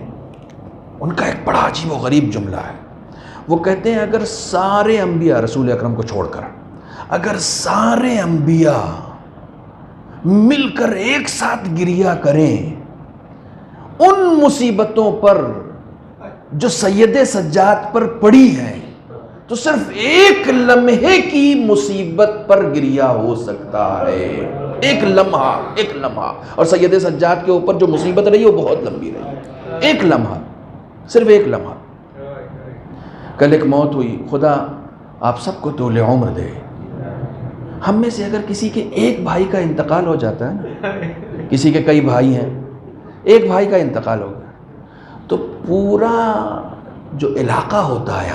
ان کا ایک بڑا عجیب و غریب جملہ ہے. وہ کہتے ہیں اگر سارے انبیاء رسول اکرم کو چھوڑ کر اگر سارے انبیاء مل کر ایک ساتھ گریہ کریں ان مصیبتوں پر جو سید سجاد پر پڑی ہیں تو صرف ایک لمحے کی مصیبت پر گریہ ہو سکتا ہے. ایک لمحہ اور سید سجاد کے اوپر جو مصیبت رہی وہ بہت لمبی رہی. ایک لمحہ، صرف ایک لمحہ. کل ایک موت ہوئی، خدا آپ سب کو طول عمر دے. ہم میں سے اگر کسی کے ایک بھائی کا انتقال ہو جاتا ہے نا، کسی کے کئی بھائی ہیں، ایک بھائی کا انتقال ہو گیا تو پورا جو علاقہ ہوتا ہے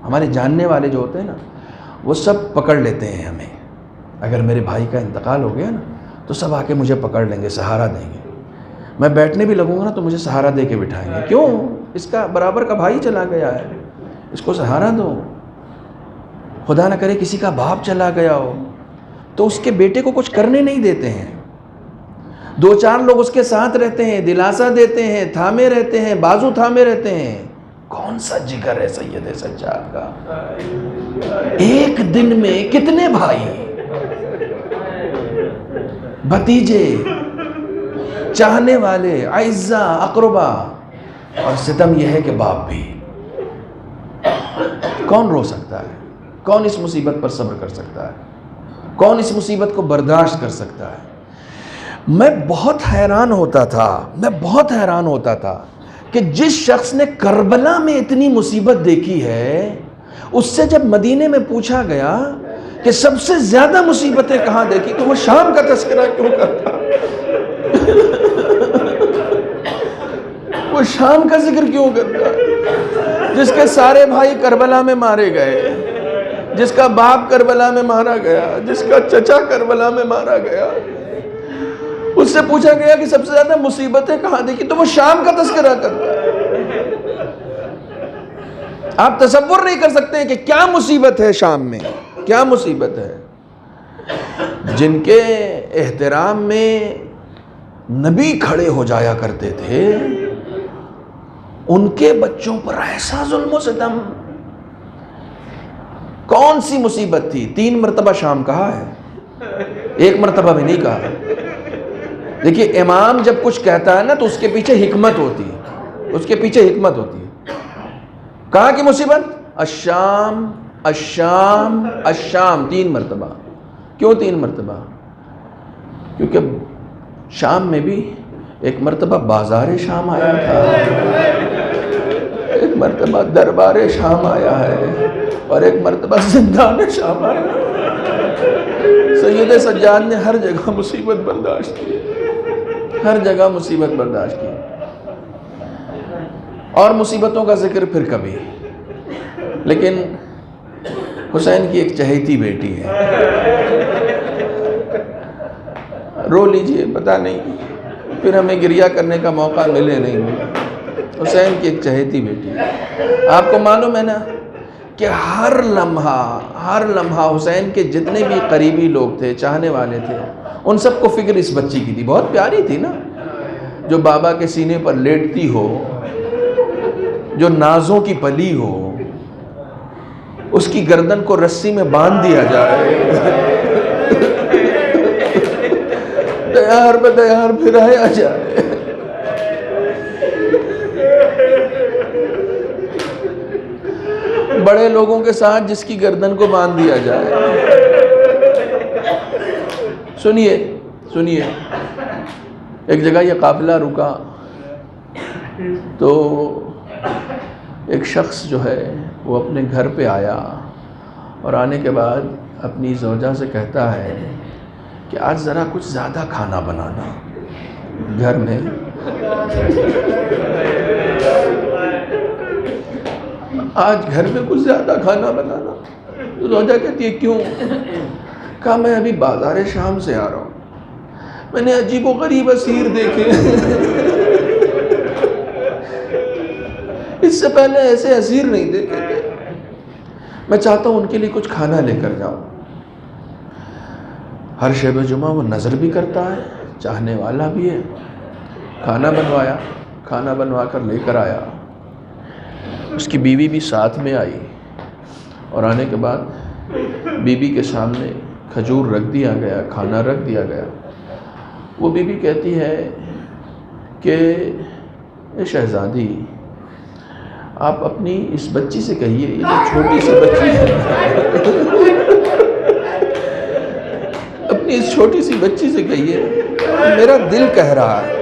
ہمارے جاننے والے جو ہوتے ہیں نا وہ سب پکڑ لیتے ہیں ہمیں. اگر میرے بھائی کا انتقال ہو گیا نا تو سب آ کے مجھے پکڑ لیں گے، سہارا دیں گے. میں بیٹھنے بھی لگوں گا نا تو مجھے سہارا دے کے بٹھائیں گے. کیوں؟ اس کا برابر کا بھائی چلا گیا ہے، اس کو سہارا دو. خدا نہ کرے کسی کا باپ چلا گیا ہو تو اس کے بیٹے کو کچھ کرنے نہیں دیتے ہیں. 2-4 لوگ اس کے ساتھ رہتے ہیں، دلاسا دیتے ہیں، تھامے رہتے ہیں، بازو تھامے رہتے ہیں. کون سا جگر ہے سید سجاد کا؟ ایک دن میں کتنے بھائی، بھتیجے، چاہنے والے، اعزاء، اقربا، اور ستم یہ ہے کہ باپ بھی. کون رو سکتا ہے؟ کون اس مصیبت پر صبر کر سکتا ہے؟ کون اس مصیبت کو برداشت کر سکتا ہے؟ میں بہت حیران ہوتا تھا کہ جس شخص نے کربلا میں اتنی مصیبت دیکھی ہے اس سے جب مدینے میں پوچھا گیا کہ سب سے زیادہ مصیبتیں کہاں دیکھی تو وہ شام کا تذکرہ کیوں کرتا؟ وہ شام کا ذکر کیوں کرتا؟ جس کے سارے بھائی کربلا میں مارے گئے، جس کا باپ کربلا میں مارا گیا، جس کا چچا کربلا میں مارا گیا، اس سے پوچھا گیا کہ سب سے زیادہ مصیبتیں کہاں دیکھی تو وہ شام کا تذکرہ کرتا ہے۔ آپ تصور نہیں کر سکتے ہیں کہ کیا مصیبت ہے شام میں، کیا مصیبت ہے۔ جن کے احترام میں نبی کھڑے ہو جایا کرتے تھے، ان کے بچوں پر ایسا ظلم و ستم۔ کون سی مصیبت تھی؟ 3 مرتبہ شام کہا ہے، 1 مرتبہ بھی نہیں کہا۔ دیکھیے امام جب کچھ کہتا ہے نا تو اس کے پیچھے حکمت ہوتی ہے، اس کے پیچھے حکمت ہوتی ہے۔ کہاں کی مصیبت؟ الشام الشام الشام، 3 مرتبہ۔ کیوں 3 مرتبہ؟ کیونکہ شام میں بھی ایک مرتبہ بازار شام آیا تھا، ایک مرتبہ دربار شام آیا ہے، اور ایک مرتبہ زندان شام آیا ہے۔ سید سجاد نے ہر جگہ مصیبت برداشت کی، ہر جگہ مصیبت برداشت کی۔ اور مصیبتوں کا ذکر پھر کبھی۔ لیکن حسین کی ایک چہیتی بیٹی ہے، رو لیجئے، پتہ نہیں پھر ہمیں گریہ کرنے کا موقع ملے نہیں ملے۔ حسین کی ایک چہیتی بیٹی ہے۔ آپ کو معلوم ہے نا کہ ہر لمحہ حسین کے جتنے بھی قریبی لوگ تھے، چاہنے والے تھے، ان سب کو فکر اس بچی کی تھی۔ بہت پیاری تھی نا، جو بابا کے سینے پر لیٹتی ہو، جو نازوں کی پلی ہو، اس کی گردن کو رسی میں باندھ دیا جائے، دیار پہ دیار پھرایا جائے۔ بڑے لوگوں کے ساتھ جس کی گردن کو باندھ دیا جائے۔ سنیے ایک جگہ یہ قافلہ رکا تو ایک شخص جو ہے وہ اپنے گھر پہ آیا، اور آنے کے بعد اپنی زوجہ سے کہتا ہے کہ آج ذرا کچھ زیادہ کھانا بنانا گھر میں۔ آج گھر میں کچھ زیادہ کھانا بنانا۔ تو زوجہ کہتی ہے کیوں؟ کہا میں ابھی بازار شام سے آ رہا ہوں، میں نے عجیب و غریب اسیر دیکھے، اس سے پہلے ایسے اسیر نہیں دیکھے تھے، میں چاہتا ہوں ان کے لیے کچھ کھانا لے کر جاؤں۔ ہر شب جمعہ وہ نظر بھی کرتا ہے، چاہنے والا بھی ہے۔ کھانا بنوایا، کھانا بنوا کر لے کر آیا۔ اس کی بیوی بھی ساتھ میں آئی، اور آنے کے بعد بیوی کے سامنے کھجور رکھ دیا گیا، کھانا رکھ دیا گیا۔ وہ بیوی کہتی ہے کہ اے شہزادی، آپ اپنی اس بچی سے کہیے، یہ جو چھوٹی سی بچی ہے، اپنی اس چھوٹی سی بچی سے کہیے میرا دل کہہ رہا ہے،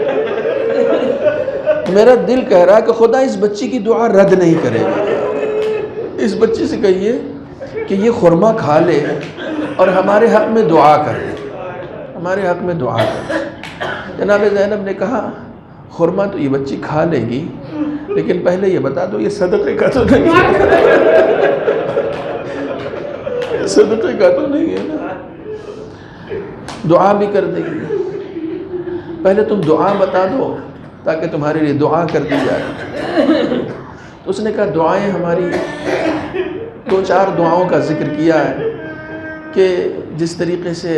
میرا دل کہہ رہا ہے کہ خدا اس بچی کی دعا رد نہیں کرے گا۔ اس بچی سے کہیے کہ یہ خورمہ کھا لے اور ہمارے حق میں دعا کر دے، ہمارے حق میں دعا کر دے۔ جناب زینب نے کہا خورمہ تو یہ بچی کھا لے گی، لیکن پہلے یہ بتا دو یہ صدقے کا تو نہیں ہے، صدقے کا تو نہیں ہے نا، دعا بھی کر دے گی، پہلے تم دعا بتا دو تاکہ تمہارے لیے دعا کر دی جائے۔ تو اس نے کہا دعائیں ہماری 2-4 دعاؤں کا ذکر کیا ہے کہ جس طریقے سے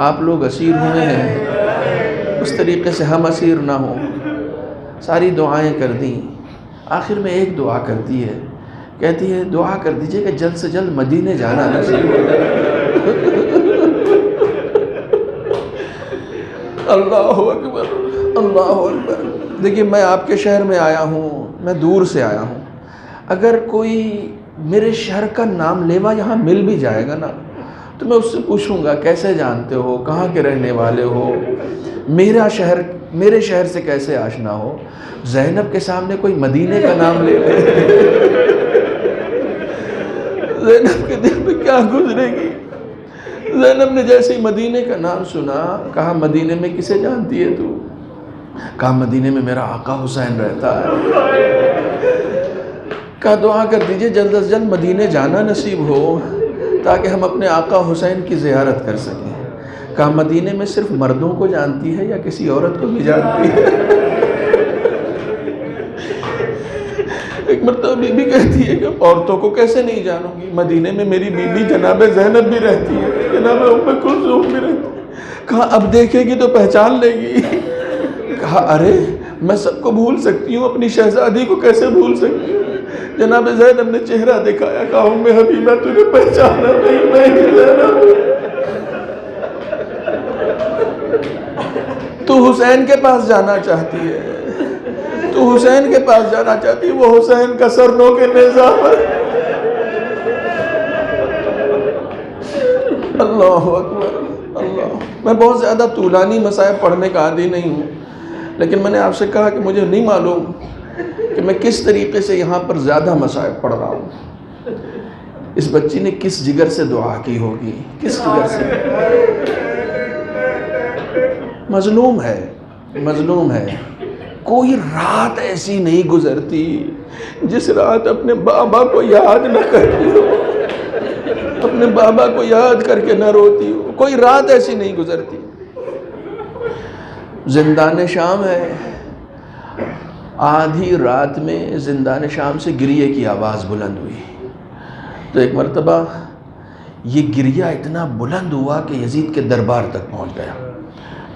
آپ لوگ اسیر ہوئے ہیں اس طریقے سے ہم اسیر نہ ہوں، ساری دعائیں کر دیں۔ آخر میں ایک دعا کرتی ہے، کہتی ہے دعا کر دیجئے کہ جلد سے جلد مدینے جانا نصیب ہو جائے۔ اللہ اکبر، اللہ اکبر۔ دیکھیے میں آپ کے شہر میں آیا ہوں، میں دور سے آیا ہوں، اگر کوئی میرے شہر کا نام لیوا یہاں مل بھی جائے گا نا تو میں اس سے پوچھوں گا کیسے جانتے ہو، کہاں کے رہنے والے ہو، میرے شہر سے کیسے آشنا ہو۔ زینب کے سامنے کوئی مدینے کا نام لے لے، زینب کے دل پہ کیا گزرے گی۔ زینب نے جیسے ہی مدینے کا نام سنا، کہا مدینے میں کسے جانتی ہے تو؟ کہا مدینے میں میرا آقا حسین رہتا ہے۔ کہا دعا کر دیجئے جلد از جلد مدینے جانا نصیب ہو تاکہ ہم اپنے آقا حسین کی زیارت کر سکیں۔ کہا مدینے میں صرف مردوں کو جانتی ہے یا کسی عورت کو بھی جانتی ہے؟ ایک مرتبہ بی بی کہتی ہے کہ عورتوں کو کیسے نہیں جانوں گی، مدینے میں میری بی بی جناب زینب بھی رہتی ہے، جناب ام کلثوم بھی رہتی ہے۔ کہا اب دیکھے گی تو پہچان لے گی۔ کہا ارے میں سب کو بھول سکتی ہوں، اپنی شہزادی کو کیسے بھول سکتی ہوں؟ جناب زینب نے چہرہ دکھایا، کہا ام حبیبہ تجھے پہچانا نہیں، میں زینب تو حسین کے پاس جانا چاہتی ہے، تو حسین کے پاس جانا چاہتی ہے، وہ حسین کا سر نو کے نیزہ پر۔ اللہ اکبر اللہ۔ میں بہت زیادہ طولانی مصائب پڑھنے کا عادی نہیں ہوں، لیکن میں نے آپ سے کہا کہ مجھے نہیں معلوم کہ میں کس طریقے سے یہاں پر زیادہ مصائب پڑھ رہا ہوں۔ اس بچی نے کس جگر سے دعا کی ہوگی، کس جگر سے؟ مظلوم ہے، مظلوم ہے۔ کوئی رات ایسی نہیں گزرتی جس رات اپنے بابا کو یاد نہ کرتی ہو، اپنے بابا کو یاد کر کے نہ روتی ہو، کوئی رات ایسی نہیں گزرتی۔ زندان شام ہے، آدھی رات میں زندان شام سے گریے کی آواز بلند ہوئی، تو ایک مرتبہ یہ گریہ اتنا بلند ہوا کہ یزید کے دربار تک پہنچ گیا۔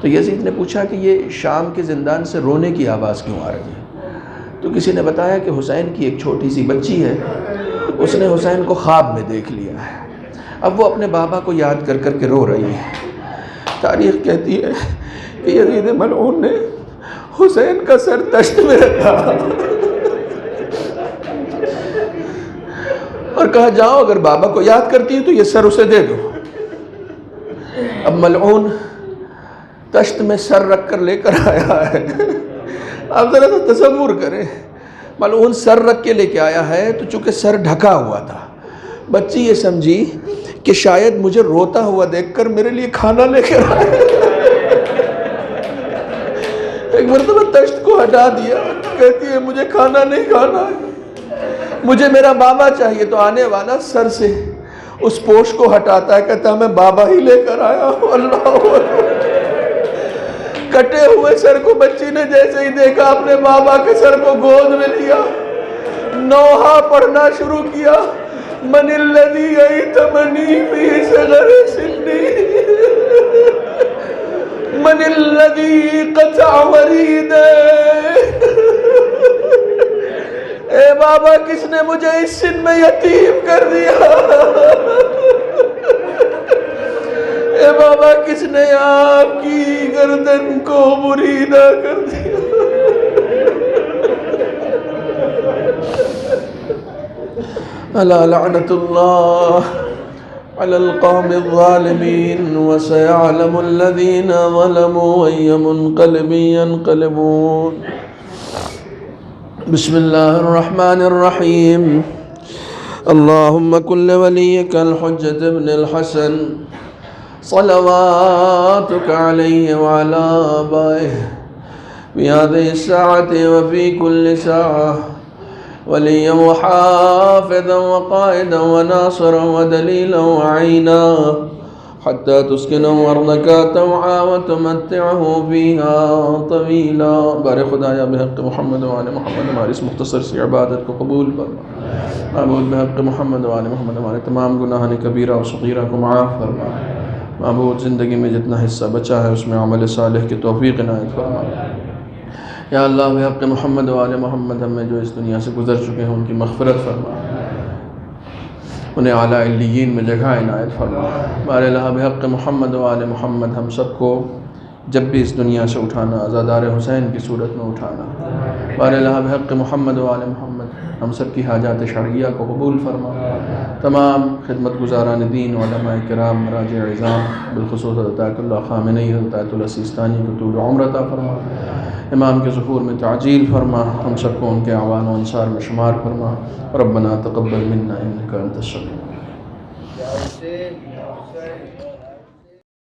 تو یزید نے پوچھا کہ یہ شام کے زندان سے رونے کی آواز کیوں آ رہی ہے؟ تو کسی نے بتایا کہ حسین کی ایک چھوٹی سی بچی ہے، اس نے حسین کو خواب میں دیکھ لیا ہے، اب وہ اپنے بابا کو یاد کر کر کے رو رہی ہے۔ تاریخ کہتی ہے کہ یزید ملعون نے حسین کا سر تشت میں رکھا اور کہا جاؤ اگر بابا کو یاد کرتی ہے تو یہ سر اسے دے دو۔ اب ملعون تشت میں سر رکھ کر لے کر آیا ہے۔ آپ ذرا سا تصور کریں، ملعون سر رکھ کے لے کے آیا ہے تو چونکہ سر ڈھکا ہوا تھا، بچی یہ سمجھی کہ شاید مجھے روتا ہوا دیکھ کر میرے لیے کھانا لے کر آیا۔ ایک مرتبہ تشت کو ہٹا دیا، کہتی ہے مجھے کھانا نہیں کھانا ہے، مجھے میرا بابا چاہیے۔ تو آنے والا سر سے اس پوش کو ہٹاتا ہے، کہتا ہے میں بابا ہی لے کر آیا ہوں۔ اللہ اکبر۔ کٹے ہوئے سر کو بچی نے جیسے ہی دیکھا اپنے بابا کے سر کو گود میں لیا، نوحہ پڑھنا شروع کیا، من الذی ایتمنی فی صغر سنی، من الذی قطع وریدے، اے بابا کس نے مجھے اس سن میں یتیم کر دیا، اے بابا کس نے آپ کی گردن کو بریدہ کر دیا۔ الا لعنت اللہ علی القوم الظالمین وسيعلم الذین ظلموا أي منقلب ينقلبون۔ بسم اللہ الرحمن الرحیم۔ اللہم کن ولیک الحجۃ ابن الحسن صلواتك عليه وعلى آبائه في هذه الساعة وفي كل ساعة وليا وحافظا وقائدا وناصرا ودليلا وعينا حتى تسكنه أرضك طوعا وتمتعه فيها طويلا۔ بارے خدایا بحق محمد وآل محمد ہماری اس مختصر سی عبادت کو قبول فرما۔ معبود بحق محمد وآل محمد ہمارے تمام گناہان کبیرہ و صغیرہ کو معاف فرما۔ معبود زندگی میں جتنا حصہ بچا ہے اس میں عمل صالح کی توفیق عنایت فرما۔ یا اللہ بحق محمد وآل محمد ہمیں جو اس دنیا سے گزر چکے ہیں ان کی مغفرت فرما، انہیں اعلیٰ علیین میں جگہ عنایت فرما۔ بار الہ بحق محمد وآل محمد ہم سب کو جب بھی اس دنیا سے اٹھانا عزادار حسین کی صورت میں اٹھانا۔ بار الہ بحق محمد وآل محمد ہم سب کی حاجات شرعیہ کو قبول فرما۔ تمام خدمت گزاران دین علماء کرام مراجع عظام بالخصوص حضرت آیت اللہ خامنئی، حضرت آیت اللہ سیستانی کو طول عمر عطا فرما، امام کے ظہور میں تعجیل فرما، ہم سب کو ان کے اعوان و انصار میں شمار فرما۔ ربنا تقبل منا انک انت السمیع۔